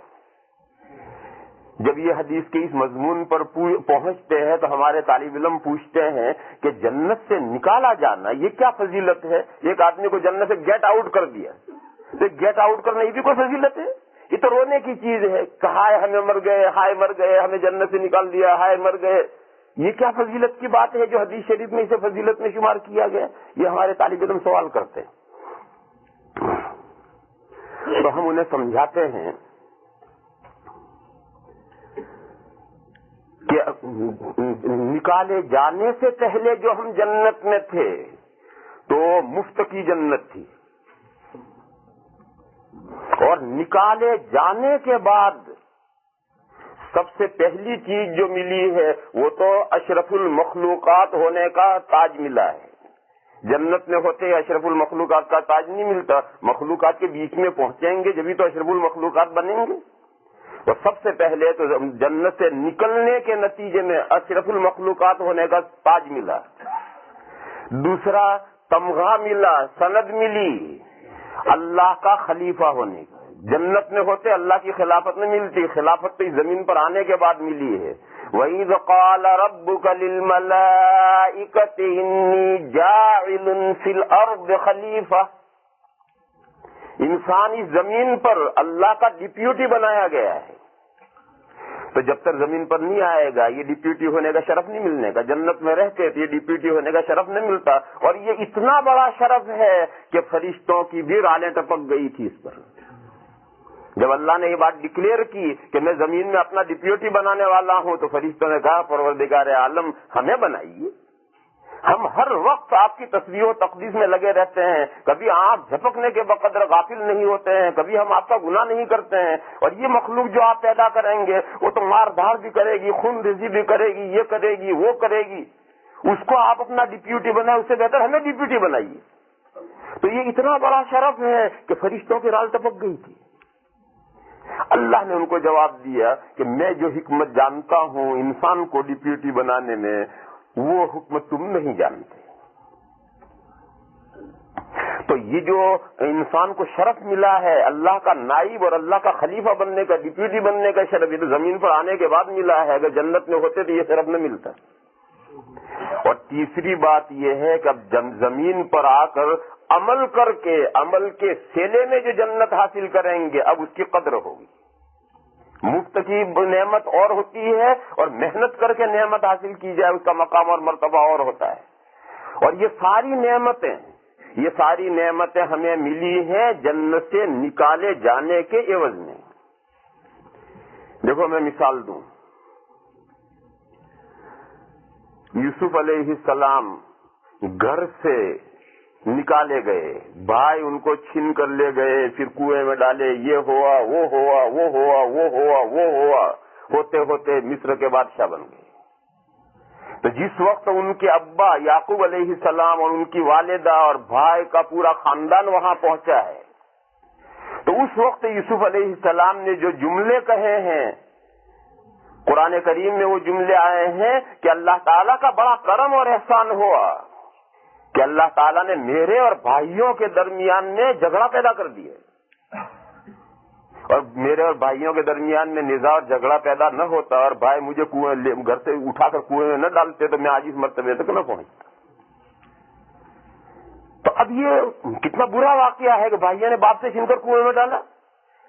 جب یہ حدیث کے اس مضمون پر پہنچتے ہیں تو ہمارے طالب علم پوچھتے ہیں کہ جنت سے نکالا جانا یہ کیا فضیلت ہے؟ ایک آدمی کو جنت سے گیٹ آؤٹ کر دیا، تو گیٹ آؤٹ کرنا یہ بھی کوئی فضیلت ہے؟ یہ تو رونے کی چیز ہے کہ ہائے ہمیں مر گئے، ہائے مر گئے، ہمیں جنت سے نکال دیا، ہائے مر گئے. یہ کیا فضیلت کی بات ہے جو حدیث شریف میں اسے فضیلت میں شمار کیا گیا؟ یہ ہمارے طالب علم سوال کرتے ہیں. تو ہم انہیں سمجھاتے ہیں کہ نکالے جانے سے پہلے جو ہم جنت میں تھے تو مفت کی جنت تھی، اور نکالے جانے کے بعد سب سے پہلی چیز جو ملی ہے وہ تو اشرف المخلوقات ہونے کا تاج ملا ہے. جنت میں ہوتے اشرف المخلوقات کا تاج نہیں ملتا، مخلوقات کے بیچ میں پہنچیں گے جبھی تو اشرف المخلوقات بنیں گے. تو سب سے پہلے تو جنت سے نکلنے کے نتیجے میں اشرف المخلوقات ہونے کا تاج ملا. دوسرا تمغہ ملا، سند ملی اللہ کا خلیفہ ہونے کا. جنت میں ہوتے اللہ کی خلافت نہیں ملتی، خلافت تو زمین پر آنے کے بعد ملی ہے. وَإِذْ قَالَ رَبُّكَ لِلْمَلَائِكَةِ إِنِّي جَاعِلٌ فِي الْأَرْضِ خَلِيفَةً. انسان اس زمین پر اللہ کا ڈپیوٹی بنایا گیا ہے، تو جب تک زمین پر نہیں آئے گا یہ ڈپیوٹی ہونے کا شرف نہیں ملنے کا. جنت میں رہتے تو یہ ڈپیوٹی ہونے کا شرف نہیں ملتا، اور یہ اتنا بڑا شرف ہے کہ فرشتوں کی بھی رالیں ٹپک گئی تھی اس پر. جب اللہ نے یہ بات ڈکلیئر کی کہ میں زمین میں اپنا ڈپیوٹی بنانے والا ہوں تو فرشتوں نے کہا پروردگار عالم ہمیں بنائیے، ہم ہر وقت آپ کی تصویر و تقدیس میں لگے رہتے ہیں، کبھی آنکھ جھپکنے کے بقدر غافل نہیں ہوتے ہیں، کبھی ہم آپ کا گناہ نہیں کرتے ہیں. اور یہ مخلوق جو آپ پیدا کریں گے وہ تو مار دھاڑ بھی کرے گی، خون ریزی بھی کرے گی، یہ کرے گی وہ کرے گی، اس کو آپ اپنا ڈپیوٹی بنائیں، اس سے بہتر ہمیں ڈپیوٹی بنائیے. تو یہ اتنا بڑا شرف ہے کہ فرشتوں کی رال ٹپک گئی تھی. اللہ نے ان کو جواب دیا کہ میں جو حکمت جانتا ہوں انسان کو ڈپیوٹی بنانے میں وہ حکمت تم نہیں جانتے. تو یہ جو انسان کو شرف ملا ہے اللہ کا نائب اور اللہ کا خلیفہ بننے کا، ڈپیوٹی بننے کا شرف، یہ تو زمین پر آنے کے بعد ملا ہے. اگر جنت میں ہوتے تو یہ شرف نہ ملتا. اور تیسری بات یہ ہے کہ اب زمین پر آ کر عمل کر کے عمل کے سیلے میں جو جنت حاصل کریں گے اب اس کی قدر ہوگی. مفت کی نعمت اور ہوتی ہے اور محنت کر کے نعمت حاصل کی جائے اس کا مقام اور مرتبہ اور ہوتا ہے. اور یہ ساری نعمتیں ہمیں ملی ہیں جنت سے نکالے جانے کے عوض میں. دیکھو میں مثال دوں. یوسف علیہ السلام گھر سے نکالے گئے، بھائی ان کو چھین کر لے گئے، پھر کنویں میں ڈالے، یہ ہوا وہ ہوا وہ ہوا وہ ہوا وہ ہوا، ہوتے ہوتے مصر کے بادشاہ بن گئے. تو جس وقت ان کے ابا یعقوب علیہ السلام اور ان کی والدہ اور بھائی کا پورا خاندان وہاں پہنچا ہے تو اس وقت یوسف علیہ السلام نے جو جملے کہے ہیں قرآن کریم میں وہ جملے آئے ہیں کہ اللہ تعالیٰ کا بڑا کرم اور احسان ہوا کہ اللہ تعالیٰ نے میرے اور بھائیوں کے درمیان میں جھگڑا پیدا کر دیا، اور میرے اور بھائیوں کے درمیان میں نزاع اور جھگڑا پیدا نہ ہوتا اور بھائی مجھے گھر سے اٹھا کر کنویں میں نہ ڈالتے تو میں آج اس مرتبے تک نہ پہنچتا. تو اب یہ کتنا برا واقعہ ہے کہ بھائیوں نے باپ سے چھین کر کنویں میں ڈالا،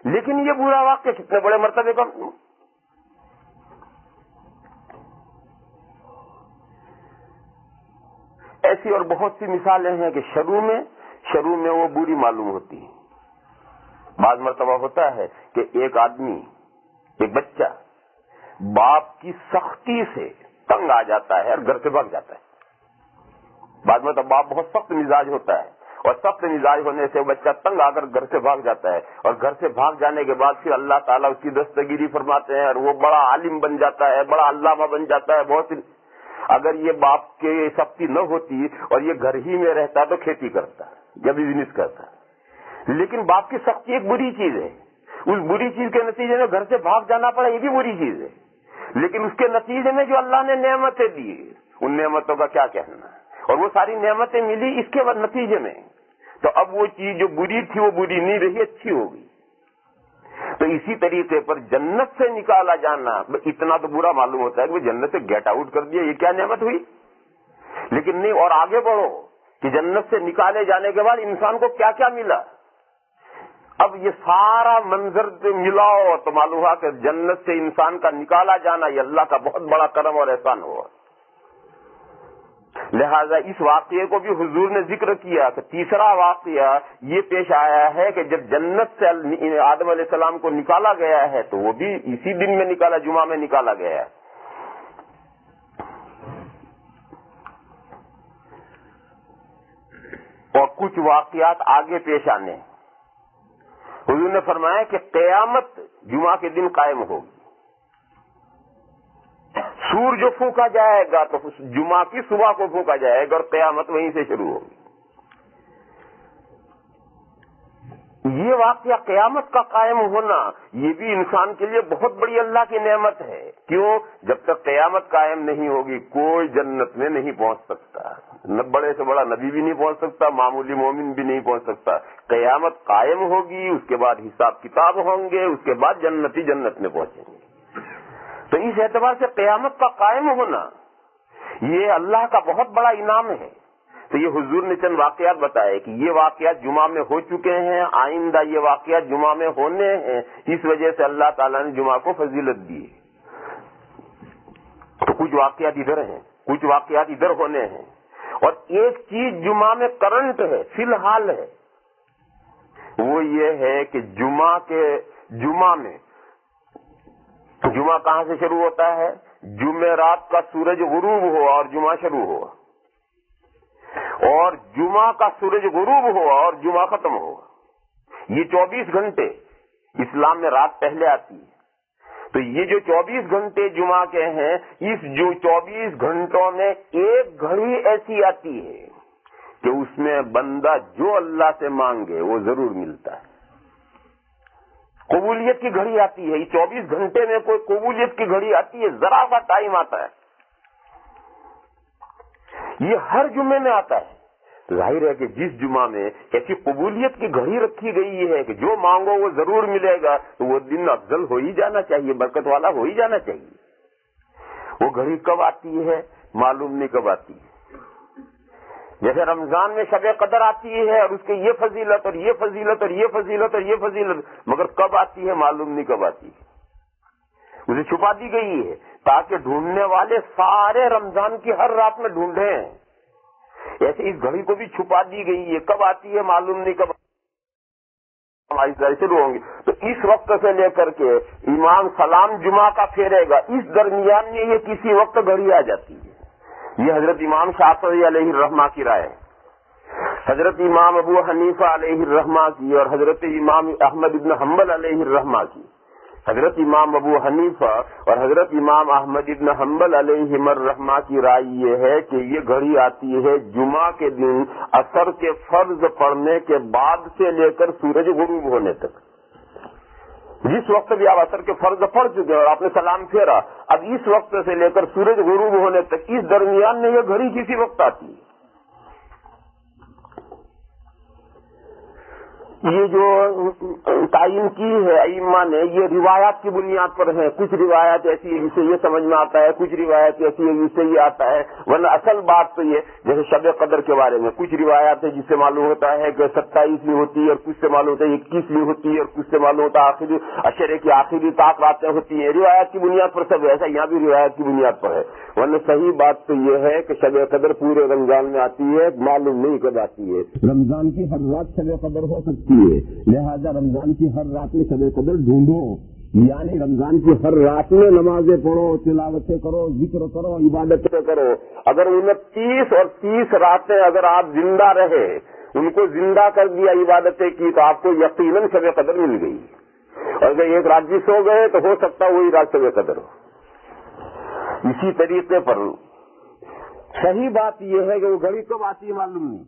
لیکن یہ برا واقعہ کتنے بڑے مرتبے کا. ایسی اور بہت سی مثالیں ہیں کہ شروع میں وہ بری معلوم ہوتی ہے. بعض مرتبہ ہوتا ہے کہ ایک آدمی، ایک بچہ باپ کی سختی سے تنگ آ جاتا ہے اور گھر سے بھاگ جاتا ہے. بعض مرتبہ باپ بہت سخت مزاج ہوتا ہے اور سخت مزاج ہونے سے بچہ تنگ آ کر گھر سے بھاگ جاتا ہے، اور گھر سے بھاگ جانے کے بعد پھر اللہ تعالیٰ اس کی دستگیری فرماتے ہیں اور وہ بڑا عالم بن جاتا ہے، بڑا علامہ بن جاتا ہے. بہت اگر یہ باپ کے سختی نہ ہوتی اور یہ گھر ہی میں رہتا تو کھیتی کرتا یا بزنس کرتا. لیکن باپ کی سختی ایک بری چیز ہے، اس بری چیز کے نتیجے میں گھر سے بھاگ جانا پڑا یہ بھی بری چیز ہے. لیکن اس کے نتیجے میں جو اللہ نے نعمتیں دی ان نعمتوں کا کیا کہنا، اور وہ ساری نعمتیں ملی اس کے نتیجے میں. تو اب وہ چیز جو بری تھی وہ بری نہیں رہی، اچھی ہو گئی. تو تو اسی طریقے پر جنت سے نکالا جانا اتنا تو برا معلوم ہوتا ہے کہ جنت سے گیٹ آؤٹ کر دیا، یہ کیا نعمت ہوئی؟ لیکن نہیں، اور آگے بڑھو کہ جنت سے نکالے جانے کے بعد انسان کو کیا کیا ملا۔ اب یہ سارا منظر ملاؤ تو معلوم ہوا کہ جنت سے انسان کا نکالا جانا یہ اللہ کا بہت بڑا کرم اور احسان ہوا۔ لہذا اس واقعے کو بھی حضور نے ذکر کیا کہ تیسرا واقعہ یہ پیش آیا ہے کہ جب جنت سے آدم علیہ السلام کو نکالا گیا ہے تو وہ بھی اسی دن میں نکالا، جمعہ میں نکالا گیا ہے۔ اور کچھ واقعات آگے پیش آنے، حضور نے فرمایا کہ قیامت جمعہ کے دن قائم ہوگی، سور جو پھونکا جائے گا تو جمعہ کی صبح کو پھونکا جائے گا اور قیامت وہیں سے شروع ہوگی۔ یہ واقعہ قیامت کا قائم ہونا یہ بھی انسان کے لیے بہت بڑی اللہ کی نعمت ہے۔ کیوں؟ جب تک قیامت قائم نہیں ہوگی کوئی جنت میں نہیں پہنچ سکتا، نہ بڑے سے بڑا نبی بھی نہیں پہنچ سکتا، معمولی مومن بھی نہیں پہنچ سکتا۔ قیامت قائم ہوگی، اس کے بعد حساب کتاب ہوں گے، اس کے بعد جنتی جنت میں پہنچیں گے۔ تو اس اعتبار سے قیامت کا قائم ہونا یہ اللہ کا بہت بڑا انعام ہے۔ تو یہ حضور نے چند واقعات بتائے کہ یہ واقعات جمعہ میں ہو چکے ہیں، آئندہ یہ واقعات جمعہ میں ہونے ہیں، اس وجہ سے اللہ تعالیٰ نے جمعہ کو فضیلت دی۔ تو کچھ واقعات ادھر ہیں، کچھ واقعات ادھر ہونے ہیں، اور ایک چیز جمعہ میں کرنٹ ہے، فی الحال ہے، وہ یہ ہے کہ جمعہ میں جمعہ کہاں سے شروع ہوتا ہے؟ جمعرات کا سورج غروب ہوا اور جمعہ شروع ہوا، اور جمعہ کا سورج غروب ہوا اور جمعہ ختم ہوا۔ یہ 24 گھنٹے اسلام میں رات پہلے آتی ہے، تو یہ جو 24 گھنٹے جمعہ کے ہیں، اس جو 24 گھنٹوں میں ایک گھڑی ایسی آتی ہے کہ اس میں بندہ جو اللہ سے مانگے وہ ضرور ملتا ہے۔ قبولیت کی گھڑی آتی ہے، یہ 24 گھنٹے میں کوئی قبولیت کی گھڑی آتی ہے، ذرا سا ٹائم آتا ہے، یہ ہر جمعے میں آتا ہے۔ ظاہر ہے کہ جس جمعہ میں ایسی قبولیت کی گھڑی رکھی گئی ہے کہ جو مانگو وہ ضرور ملے گا، تو وہ دن افضل ہو ہی جانا چاہیے، برکت والا ہو ہی جانا چاہیے۔ وہ گھڑی کب آتی ہے معلوم نہیں کب آتی ہے۔ جیسے رمضان میں شب قدر آتی ہے اور اس کے یہ فضیلت اور یہ فضیلت اور یہ فضیلت اور یہ فضیلت، مگر کب آتی ہے معلوم نہیں کب آتی ہے، اسے چھپا دی گئی ہے تاکہ ڈھونڈنے والے سارے رمضان کی ہر رات میں ڈھونڈیں۔ ایسے اس گھڑی کو بھی چھپا دی گئی ہے، کب آتی ہے معلوم نہیں کب شروع ہوں گی۔ تو اس وقت سے لے کر کے امام سلام جمعہ کا پھیرے گا، اس درمیان میں یہ کسی وقت گھڑی آ جاتی ہے۔ یہ حضرت امام شافعی علیہ الرحمہ کی رائے، حضرت امام ابو حنیفہ علیہ الرحمہ کی، اور حضرت امام احمد ابن حنبل علیہ الرحمہ کی۔ حضرت امام ابو حنیفہ اور حضرت امام احمد ابن حنبل علیہ الرحمہ کی رائے یہ ہے کہ یہ گھڑی آتی ہے جمعہ کے دن عصر کے فرض پڑھنے کے بعد سے لے کر سورج غروب ہونے تک۔ جس وقت بھی آپ عصر کے فرض پڑھ چکے اور آپ نے سلام پھیرا، اب اس وقت سے لے کر سورج غروب ہونے تک اس درمیان میں یہ گھڑی کسی وقت آتی ہے۔ یہ جو تعین کی ہے ائمہ نے، یہ روایات کی بنیاد پر ہے۔ کچھ روایات ایسی ہیں جس سے یہ سمجھ میں آتا ہے، کچھ روایات ایسی ہیں جس سے یہ آتا ہے، ورنہ اصل بات تو یہ جیسے شب قدر کے بارے میں کچھ روایات ہیں جس سے معلوم ہوتا ہے کہ 27ویں ہوتی ہے، اور کچھ سے معلوم ہوتا ہے 21ویں ہوتی ہے، اور کچھ سے معلوم ہوتا ہے آخری عشرے کی آخری طاق راتیں ہوتی ہیں۔ روایات کی بنیاد پر سب ایسا، یہاں بھی روایات کی بنیاد پر ہے، ورنہ صحیح بات تو یہ ہے کہ شب قدر پورے رمضان میں آتی ہے، معلوم نہیں کب آتی ہے۔ رمضان کی ہر رات شب قدر ہو سکتی ہے، لہذا رمضان کی ہر رات میں شب قدر ڈھونڈو، یعنی رمضان کی ہر رات میں نمازیں پڑھو، تلاوتیں کرو، ذکر کرو، عبادتیں کرو۔ اگر 29 اور 30 راتیں اگر آپ زندہ رہے، ان کو زندہ کر دیا، عبادتیں کی، تو آپ کو یقیناً شب قدر مل گئی۔ اور اگر ایک رات بھی سو گئے تو ہو سکتا وہی رات شب قدر ہو۔ اسی طریقے پر صحیح بات یہ ہے کہ وہ گھڑی کب آتی ہے معلوم نہیں،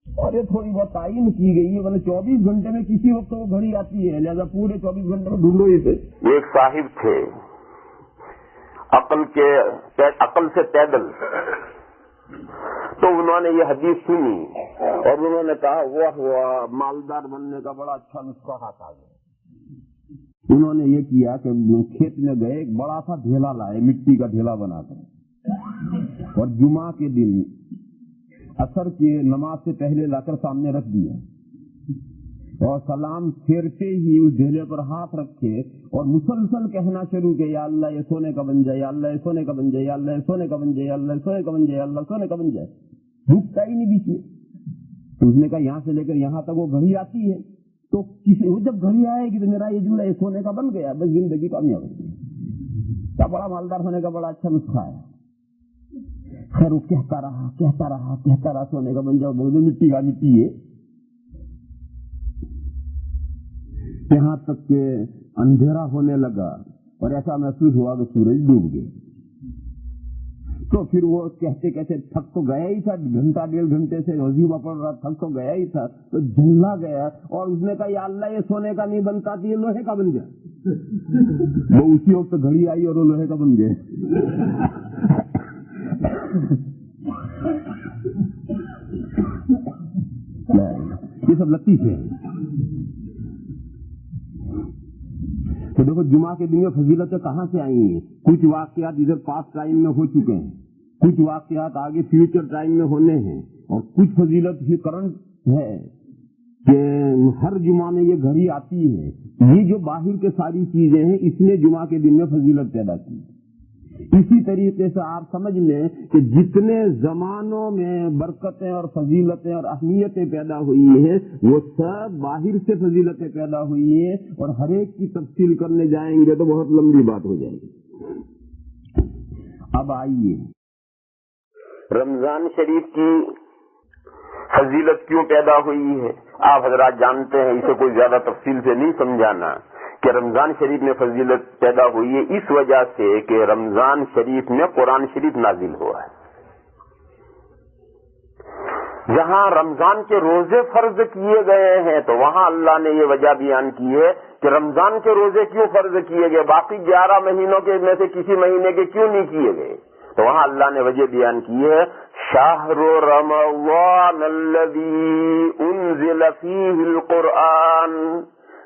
اور یہ تھوڑی بہت تعین کی گئی ہے، ورنہ 24 گھنٹے میں کسی وقت وہ گھڑی آتی ہے، لہذا پورے 24 گھنٹے میں ڈھونڈو اسے۔ ایک صاحب تھے عقل سے پیدل، تو انہوں نے یہ حدیث سنی اور انہوں نے کہا واہ واہ، مالدار بننے کا بڑا اچھا نسخہ ہاتھ آ گیا۔ انہوں نے یہ کیا کہ کھیت میں گئے، ایک بڑا سا ڈھیلا لائے، مٹی کا ڈھیلا بنا کر، اور جمعہ کے دن عصر کی نماز سے پہلے لا کر سامنے رکھ دیا، اور سلام پھیرتے ہی اس ڈھیلے پر ہاتھ رکھے اور مسلسل کہنا شروع کیا، یا اللہ یہ سونے کا بن جائے، یا اللہ یہ سونے کا بن جائے، یا اللہ یہ سونے کا بن جائے، یا اللہ سونے کا بن جائے، یا اللہ سونے کا بن جائے، رکتا ہی نہیں بیچ میں۔ تو اس نے کہا یہاں سے لے کر یہاں تک وہ گھڑی آتی ہے، تو جب گھڑی آئے گی تو میرا یہ جملہ یہ سونے کا بن گیا، بس زندگی کامیاب ہو گئی۔ کیا بڑا مالدار ہونے کا بڑا اچھا نسخہ ہے۔ خیر وہ کہتا رہا سونے کا بن جاؤ، بہت مٹی کا مٹی ہے، یہاں تک کہ اندھیرا ہونے لگا اور ایسا محسوس ہوا کہ سورج ڈوب گیا۔ تو پھر وہ کہتے تھک تو گیا ہی تھا، گھنٹہ ڈیڑھ گھنٹے سے وظیفہ پڑھ رہا، تھک تو گیا ہی تھا، تو جھلا گیا اور اس نے کہا یا اللہ یہ سونے کا نہیں بنتا تو یہ لوہے کا بن گیا۔ وہ اسی وقت گھڑی آئی اور وہ لوہے کا بن گئے۔ یہ سب لطیف ہے۔ تو دیکھو جمعہ کے دن میں فضیلتیں کہاں سے آئی ہیں؟ کچھ واقعات ادھر پاس ٹائم میں ہو چکے ہیں، کچھ واقعات آگے فیوچر ٹائم میں ہونے ہیں، اور کچھ فضیلت ہی کرنٹ ہے کہ ہر جمعہ میں یہ گھڑی آتی ہے۔ یہ جو باہر کے ساری چیزیں ہیں اس نے جمعہ کے دن میں فضیلت پیدا کی۔ اسی طریقے سے آپ سمجھ لیں کہ جتنے زمانوں میں برکتیں اور فضیلتیں اور اہمیتیں پیدا ہوئی ہیں وہ سب باہر سے فضیلتیں پیدا ہوئی ہیں، اور ہر ایک کی تفصیل کرنے جائیں گے تو بہت لمبی بات ہو جائے گی۔ اب آئیے رمضان شریف کی فضیلت کیوں پیدا ہوئی ہے؟ آپ حضرات جانتے ہیں، اسے کوئی زیادہ تفصیل سے نہیں سمجھانا کہ رمضان شریف میں فضیلت پیدا ہوئی ہے اس وجہ سے کہ رمضان شریف میں قرآن شریف نازل ہوا ہے۔ جہاں رمضان کے روزے فرض کیے گئے ہیں تو وہاں اللہ نے یہ وجہ بیان کی ہے کہ رمضان کے روزے کیوں فرض کیے گئے، باقی 11 مہینوں کے میں سے کسی مہینے کے کیوں نہیں کیے گئے؟ تو وہاں اللہ نے وجہ بیان کی ہے، شہر رمضان الذی انزل فیہ القرآن،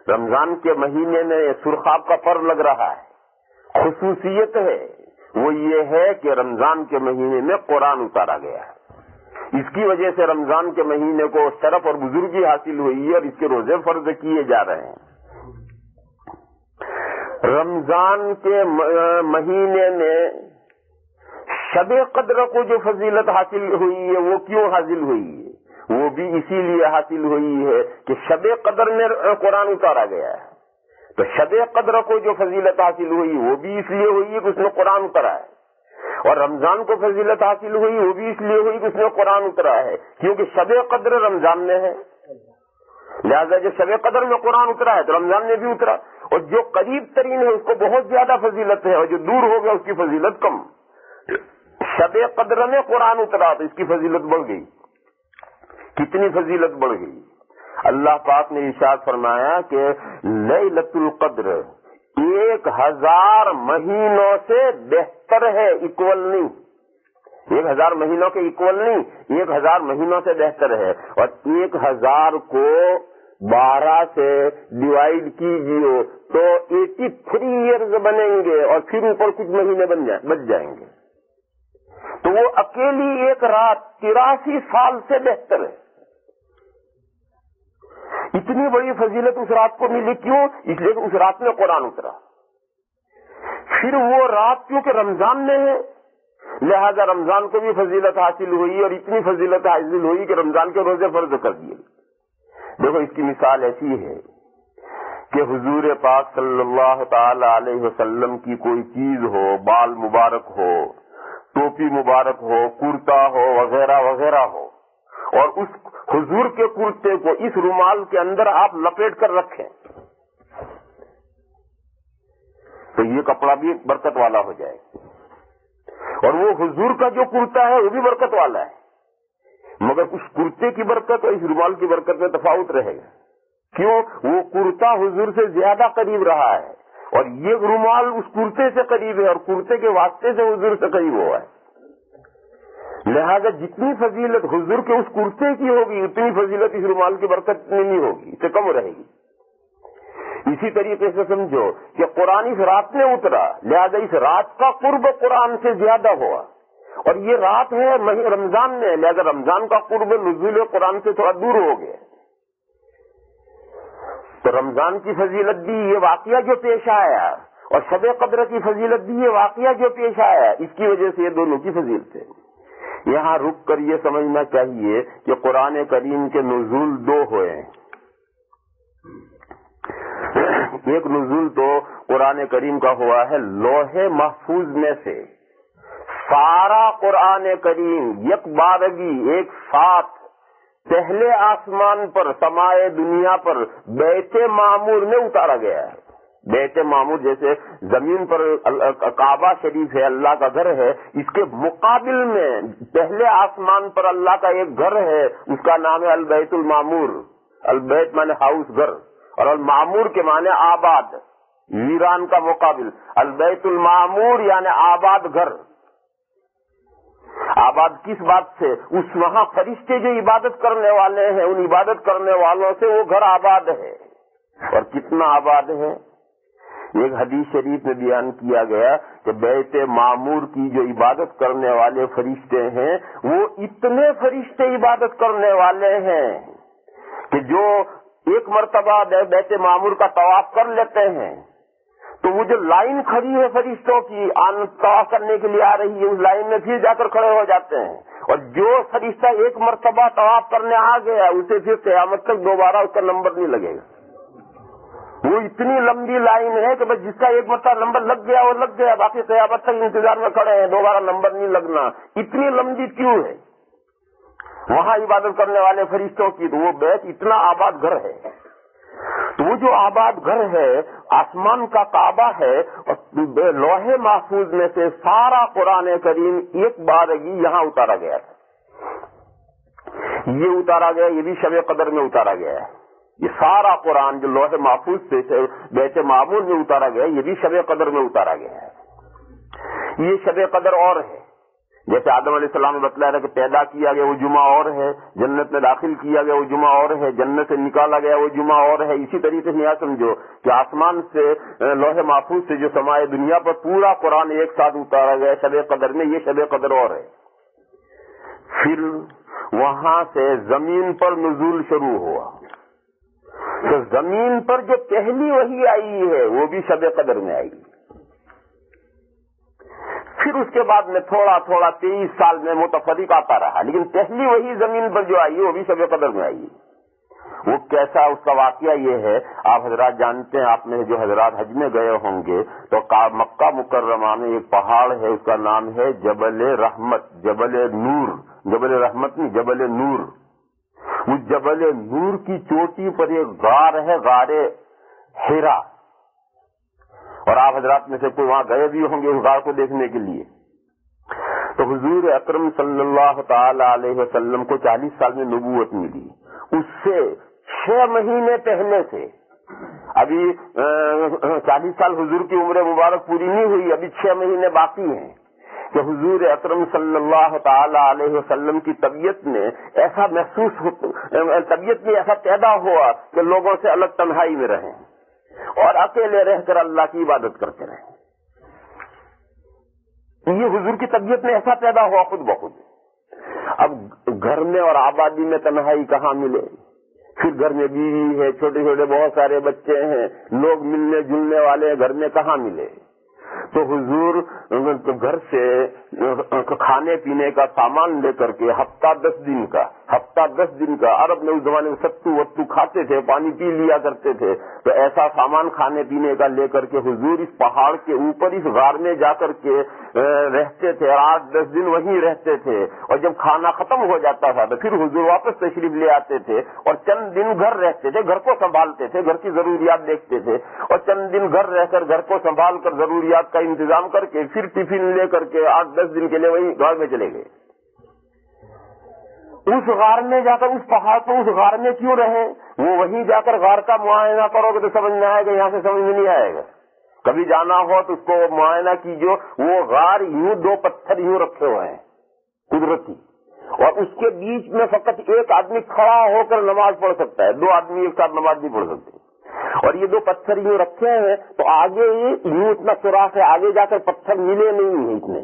رمضان کے مہینے میں سرخاب کا پر لگ رہا ہے۔ خصوصیت ہے وہ یہ ہے کہ رمضان کے مہینے میں قرآن اتارا گیا ہے، اس کی وجہ سے رمضان کے مہینے کو شرف اور بزرگی حاصل ہوئی ہے اور اس کے روزے فرض کیے جا رہے ہیں۔ رمضان کے مہینے میں شب قدر کو جو فضیلت حاصل ہوئی ہے وہ کیوں حاصل ہوئی ہے؟ وہ بھی اسی لیے حاصل ہوئی ہے کہ شب قدر میں قرآن اتارا گیا ہے، تو شب قدر کو جو فضیلت حاصل ہوئی وہ بھی اس لیے ہوئی ہے کہ اس میں قرآن اترا ہے، اور رمضان کو فضیلت حاصل ہوئی وہ بھی اس لیے ہوئی کہ اس میں قرآن اترا ہے، کیونکہ شب قدر رمضان میں ہے، لہذا جو شب قدر میں قرآن اترا ہے تو رمضان میں بھی اترا، اور جو قریب ترین ہے اس کو بہت زیادہ فضیلت ہے، اور جو دور ہو گیا اس کی فضیلت کم۔ شب قدر میں قرآن اترا تو اس کی فضیلت بڑھ گئی۔ کتنی فضیلت بڑھ گئی؟ اللہ پاک نے ارشاد فرمایا کہ لیلۃ القدر 1000 مہینوں سے بہتر ہے، ایکول نہیں، 1000 مہینوں کے ایکول نہیں، 1000 مہینوں سے بہتر ہے، اور 1000 کو 12 سے ڈیوائڈ کیجیے تو 83 ایئرز بنیں گے، اور پھر اوپر کچھ مہینے بچ جائیں گے، تو وہ اکیلی ایک رات 83 سال سے بہتر ہے۔ اتنی بڑی فضیلت اس رات کو ملی، کیوں؟ اس لیے کہ اس رات میں قرآن اترا۔ پھر وہ رات کیونکہ رمضان میں ہے لہذا رمضان کو بھی فضیلت حاصل ہوئی، اور اتنی فضیلت حاصل ہوئی کہ رمضان کے روزے فرض کر دیے۔ دیکھو اس کی مثال ایسی ہے کہ حضور پاک صلی اللہ تعالی علیہ وسلم کی کوئی چیز ہو، بال مبارک ہو، ٹوپی مبارک ہو، کرتا ہو، وغیرہ وغیرہ ہو، اور اس حضور کے کرتے کو اس رومال کے اندر آپ لپیٹ کر رکھیں تو یہ کپڑا بھی برکت والا ہو جائے، اور وہ حضور کا جو کرتا ہے وہ بھی برکت والا ہے، مگر اس کرتے کی برکت اور اس رومال کی برکت میں تفاوت رہے گا۔ کیوں؟ وہ کرتا حضور سے زیادہ قریب رہا ہے، اور یہ رومال اس کرتے سے قریب ہے، اور کرتے کے واسطے سے حضور سے قریب ہوا ہے، لہذا جتنی فضیلت حضور کے اس کرتے کی ہوگی اتنی فضیلت اس رومال کی برکت نہیں ہوگی، اس سے کم رہے گی۔ اسی طریقے سے سمجھو کہ قرآن اس رات میں اترا، لہذا اس رات کا قرب قرآن سے زیادہ ہوا، اور یہ رات ہے رمضان میں، لہذا رمضان کا قرب نزول قرآن سے تھوڑا دور ہو گیا۔ تو رمضان کی فضیلت بھی یہ واقعہ جو پیش آیا، اور شب قدر کی فضیلت بھی یہ واقعہ جو پیش آیا، اس کی وجہ سے یہ دونوں کی فضیلت ہے۔ یہاں رک کر یہ سمجھنا چاہیے کہ قرآن کریم کے نزول دو ہوئے ہیں۔ ایک نزول تو قرآن کریم کا ہوا ہے لوح محفوظ میں سے سارا قرآن کریم یک بارگی ایک ساتھ پہلے آسمان پر سمائے دنیا پر بیت معمور میں اتارا گیا ہے۔ بیت معمور جیسے زمین پر کعبہ شریف ہے، اللہ کا گھر ہے، اس کے مقابل میں پہلے آسمان پر اللہ کا ایک گھر ہے، اس کا نام ہے البیت المعمور۔ البیت مانے ہاؤس، گھر، اور المعمور کے معنی آباد، ویران کا مقابل۔ البیت المعمور یعنی آباد گھر۔ آباد کس بات سے؟ اس وہاں فرشتے جو عبادت کرنے والے ہیں، ان عبادت کرنے والوں سے وہ گھر آباد ہے۔ اور کتنا آباد ہے؟ ایک حدیث شریف میں بیان کیا گیا کہ بیت معمور کی جو عبادت کرنے والے فرشتے ہیں، وہ اتنے فرشتے عبادت کرنے والے ہیں کہ جو ایک مرتبہ بیت معمور کا طواف کر لیتے ہیں تو وہ جو لائن کھڑی ہے فرشتوں کی طواف کرنے کے لیے آ رہی ہے، اس لائن میں پھر جا کر کھڑے ہو جاتے ہیں، اور جو فرشتہ ایک مرتبہ طواف کرنے آ گیا اسے پھر قیامت تک دوبارہ اس کا نمبر نہیں لگے گا۔ وہ اتنی لمبی لائن ہے کہ بس جس کا ایک مرتبہ نمبر لگ گیا وہ لگ گیا، باقی قیامت تک انتظار میں کھڑے ہیں، دوبارہ نمبر نہیں لگنا۔ اتنی لمبی کیوں ہے وہاں عبادت کرنے والے فرشتوں کی؟ تو وہ بیت اتنا آباد گھر ہے۔ تو وہ جو آباد گھر ہے آسمان کا کعبہ ہے، اور لوح محفوظ میں سے سارا قرآن کریم ایک بارگی یہاں اتارا گیا ہے۔ یہ اتارا گیا، یہ بھی شب قدر میں اتارا گیا ہے۔ یہ سارا قرآن جو لوح محفوظ سے بیت معمور میں اتارا گیا، یہ بھی شب قدر میں اتارا گیا ہے۔ یہ شب قدر اور ہے، جیسے آدم علیہ السلام نے بتلایا تھا کہ پیدا کیا گیا وہ جمعہ اور ہے، جنت میں داخل کیا گیا وہ جمعہ اور ہے، جنت سے نکالا گیا وہ جمعہ اور ہے۔ اسی طریقے سے یہاں سمجھو کہ آسمان سے لوح محفوظ سے جو سمائے دنیا پر پورا قرآن ایک ساتھ اتارا گیا شب قدر میں، یہ شب قدر اور ہے۔ پھر وہاں سے زمین پر نزول شروع ہوا، تو زمین پر جو پہلی وحی آئی ہے وہ بھی شب قدر میں آئی۔ پھر اس کے بعد میں تھوڑا تھوڑا 23 سال میں متفرق آتا رہا، لیکن پہلی وہی زمین پر جو آئی ہے وہ بھی شب قدر میں آئی۔ وہ کیسا، اس کا واقعہ یہ ہے، آپ حضرات جانتے ہیں، آپ نے جو حضرات حج میں گئے ہوں گے تو مکہ مکرمہ میں ایک پہاڑ ہے، اس کا نام ہے جبل رحمت، جبل نور، جبل رحمت نہیں، جبل نور۔ اس جبل نور کی چوٹی پر ایک غار ہے، غار حرا، اور آپ حضرات میں سے کوئی وہاں گئے بھی ہوں گے اس غار کو دیکھنے کے لیے۔ تو حضور اکرم صلی اللہ تعالی علیہ وسلم کو 40 سال میں نبوت ملی، اس سے 6 مہینے پہلے سے، ابھی 40 سال حضور کی عمر مبارک پوری نہیں ہوئی، ابھی 6 مہینے باقی ہیں، کہ حضور اکرم صلی اللہ تعالی علیہ وسلم کی طبیعت میں ایسا طبیعت میں ایسا پیدا ہوا کہ لوگوں سے الگ تنہائی میں رہیں اور اکیلے رہ کر اللہ کی عبادت کرتے رہیں۔ یہ حضور کی طبیعت میں ایسا پیدا ہوا خود بخود۔ اب گھر میں اور آبادی میں تنہائی کہاں ملے؟ پھر گھر میں بیوی ہے، چھوٹے چھوٹے بہت سارے بچے ہیں، لوگ ملنے جلنے والے گھر میں کہاں ملے؟ تو حضور گھر سے کھانے پینے کا سامان لے کر کے ہفتہ 10 دن کا عرب میں اس زمانے میں ستو وتو کھاتے تھے، پانی پی لیا کرتے تھے، تو ایسا سامان کھانے پینے کا لے کر کے حضور اس پہاڑ کے اوپر اس غار میں جا کر کے رہتے تھے، 8-10 دن وہیں رہتے تھے، اور جب کھانا ختم ہو جاتا تھا تو پھر حضور واپس تشریف لے آتے تھے اور چند دن گھر رہتے تھے، گھر کو سنبھالتے تھے، گھر کی ضروریات دیکھتے تھے، اور چند دن گھر رہ کر گھر کو سنبھال کر ضروریات کا انتظام کر کے پھر ٹفن لے کر کے 8-10 دن کے لیے وہی غار میں چلے گئے۔ اس غار میں جا کر، اس پہاڑ پر اس غار میں کیوں رہے؟ وہ وہیں جا کر غار کا معائنہ کرو گے تو سمجھ میں آئے گا، یہاں سے سمجھ میں نہیں آئے گا۔ کبھی جانا ہو تو اس کو معائنہ کیجو، وہ غار یوں 2 پتھر یوں رکھے ہوئے ہیں قدرتی، اور اس کے بیچ میں فقط ایک آدمی کھڑا ہو کر نماز پڑھ سکتا ہے، 2 آدمی ایک ساتھ نماز نہیں پڑھ سکتے، اور یہ 2 پتھر یوں رکھے ہیں تو آگے یوں اتنا سوراخ ہے, آگے جا کر پتھر ملے نہیں ہیں اتنے,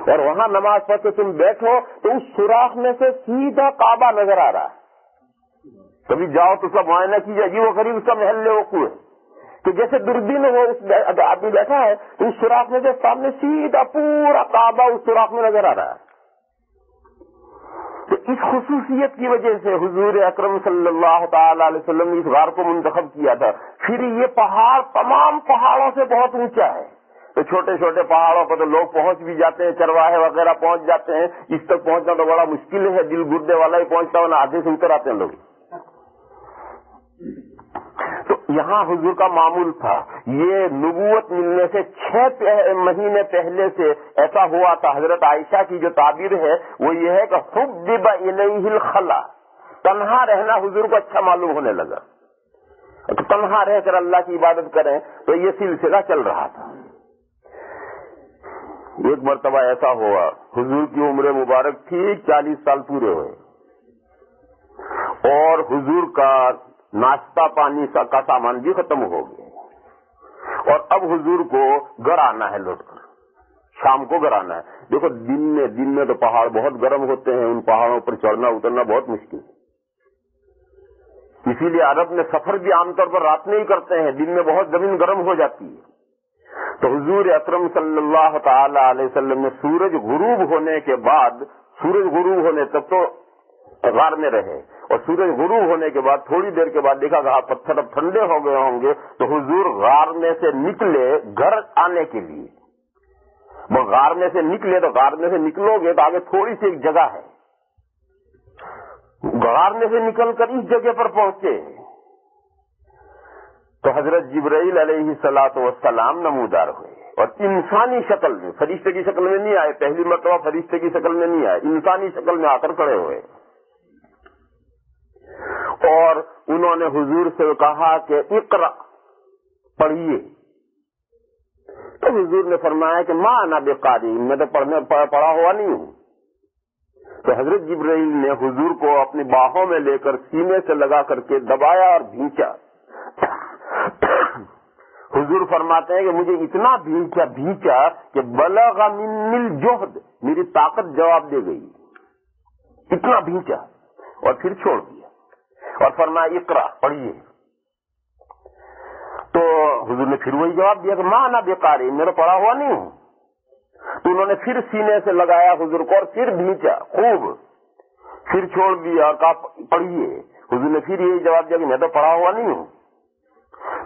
اور وہاں نماز پڑھ کے تم بیٹھو تو اس سوراخ میں سے سیدھا کعبہ نظر آ رہا ہے. کبھی جاؤ تو اس کا معائنہ کیجیے, عجیب و غریب اس کا محل وقوع ہے کہ جیسے دوربین ہو اس آدمی بیٹھا ہے تو اس سوراخ میں سے سامنے سیدھا پورا کعبہ اس سوراخ میں نظر آ رہا ہے. تو اس خصوصیت کی وجہ سے حضور اکرم صلی اللہ تعالی علیہ وسلم نے اس غار کو منتخب کیا تھا. پھر یہ پہاڑ تمام پہاڑوں سے بہت اونچا ہے, تو چھوٹے چھوٹے پہاڑوں پر تو لوگ پہنچ بھی جاتے ہیں, چرواہے وغیرہ پہنچ جاتے ہیں, اس تک پہنچنا تو بڑا مشکل ہے, دل گردے والا ہی پہنچتا ہو, آدھے سے اتر آتے ہیں لوگ. تو یہاں حضور کا معمول تھا. یہ نبوت ملنے سے 6 مہینے پہلے سے ایسا ہوا تھا. حضرت عائشہ کی جو تعبیر ہے وہ یہ ہے کہ حبب الیہ الخلا, تنہا رہنا حضور کو اچھا معلوم ہونے لگا. تنہا رہ کر اللہ کی عبادت کریں تو یہ سلسلہ چل رہا تھا. ایک مرتبہ ایسا ہوا, حضور کی عمر مبارک تھی, 40 سال پورے ہوئے, اور حضور کا ناشتہ پانی کا سامان بھی ختم ہو گیا, اور اب حضور کو گھر آنا ہے, لوٹ کر شام کو گھر آنا ہے. دیکھو دن میں تو پہاڑ بہت گرم ہوتے ہیں, ان پہاڑوں پر چڑھنا اترنا بہت مشکل, اسی لیے عرب میں سفر بھی عام طور پر رات میں ہی کرتے ہیں, دن میں بہت زمین گرم ہو جاتی ہے. تو حضور اکرم صلی اللہ تعالی علیہ وسلم نے سورج غروب ہونے کے بعد, سورج غروب ہونے تک تو غار میں رہے, اور سورج غروب ہونے کے بعد تھوڑی دیر کے بعد دیکھا کہ پتھر اب ٹھنڈے ہو گئے ہوں گے, تو حضور غار میں سے نکلے گھر آنے کے لیے. وہ غار میں سے نکلے تو غار میں سے نکلو گے تو آگے تھوڑی سی ایک جگہ ہے, غار میں سے نکل کر اس جگہ پر پہنچے تو حضرت جبرائیل علیہ الصلوۃ والسلام نمودار ہوئے, اور انسانی شکل میں, فرشتے کی شکل میں نہیں آئے, پہلی مرتبہ فرشتے کی شکل میں نہیں آئے, انسانی شکل میں آ کر کھڑے ہوئے. اور انہوں نے حضور سے کہا کہ اقرا, پڑھیے. تو حضور نے فرمایا کہ ما انا بقاری, میں تو پڑھا ہوا نہیں ہوں. تو حضرت جبرائیل نے حضور کو اپنی باہوں میں لے کر سینے سے لگا کر کے دبایا اور بھینچا. حضور فرماتے ہیں کہ مجھے اتنا بھینچا کہ بلغ منی الجہد, میری طاقت جواب دے گئی, اتنا بھینچا, اور پھر چھوڑ دیا اور فرمایا اقرا, پڑھیے. تو حضور نے پھر وہی جواب دیا کہ ما انا بقاری, میرا پڑھا ہوا نہیں ہوں. تو انہوں نے پھر سینے سے لگایا حضور کو اور پھر بھینچا خوب, پھر چھوڑ دیا اور کہا پڑھیے. حضور نے پھر یہی جواب دیا کہ میں تو پڑھا ہوا نہیں ہوں.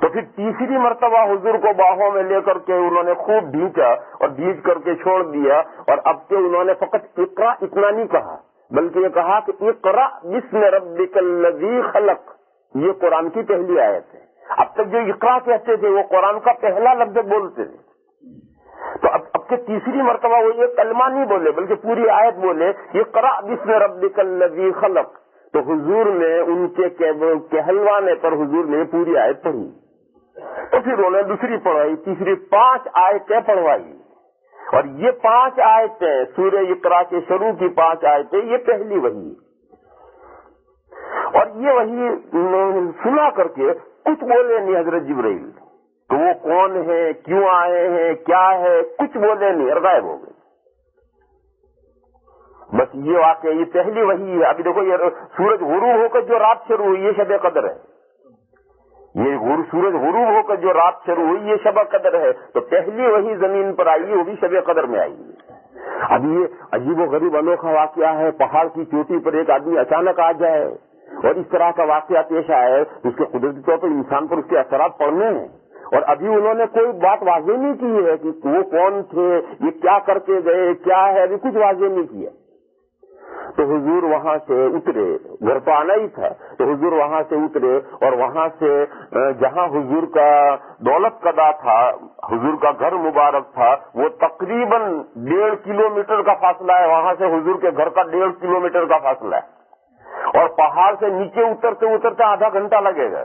تو پھر تیسری مرتبہ حضور کو باہوں میں لے کر کے انہوں نے خوب بھینچا اور بھینچ کر کے چھوڑ دیا, اور اب کے انہوں نے فقط اقرا اتنا نہیں کہا, بلکہ یہ کہا کہ اقرا بسم ربک الذی خلق, یہ قرآن کی پہلی آیت ہے. اب تک جو اقرا کہتے تھے وہ قرآن کا پہلا لفظ بولتے تھے, تو اب کے تیسری مرتبہ وہ یہ کلمہ نہیں بولے بلکہ پوری آیت بولے, اقرا بسم ربک الذی خلق. تو حضور نے ان کے کہلوانے پر حضور نے پوری آیت پڑھی, تو پھر انہوں نے دوسری پڑھائی, تیسری, 5 آیتیں پڑھوائی. اور یہ 5 آیتیں سورہ اقرا کے شروع کی 5 آیتیں, یہ پہلی وحی. اور یہ وحی سنا کر کے کچھ بولے نہیں حضرت جبرائیل کہ وہ کون ہے, کیوں آئے ہیں, کیا ہے, کچھ بولے نہیں اور غائب ہو گئے. بس یہ واقعہ, یہ پہلی وحی ہے. ابھی دیکھو یہ سورج غروب ہو کر جو رات شروع ہوئی یہ شب قدر ہے, یہ سورج غروب ہو کر جو رات شروع ہوئی یہ شب قدر ہے. تو پہلی وحی زمین پر آئی وہ بھی شب قدر میں آئی. اب یہ عجیب و غریب انوکھا واقعہ ہے, پہاڑ کی چوٹی پر ایک آدمی اچانک آ جائے اور اس طرح کا واقعہ پیش آئے, اس کے قدرتی طور پر انسان پر اس کے اثرات پڑنے ہیں. اور ابھی انہوں نے کوئی بات واضح نہیں کی ہے کہ وہ کون تھے, یہ کیا کر کے گئے, کیا ہے, ابھی کچھ واضح نہیں کیا. تو حضور وہاں سے اترے, گھر تو آنا ہی تھا, تو حضور وہاں سے اترے اور وہاں سے جہاں حضور کا دولت قدا تھا, حضور کا گھر مبارک تھا, وہ تقریباً 1.5 کلومیٹر کا فاصلہ ہے. وہاں سے حضور کے گھر کا 1.5 کلومیٹر کا فاصلہ ہے, اور پہاڑ سے نیچے اترتے اترتے آدھا گھنٹہ لگے گا.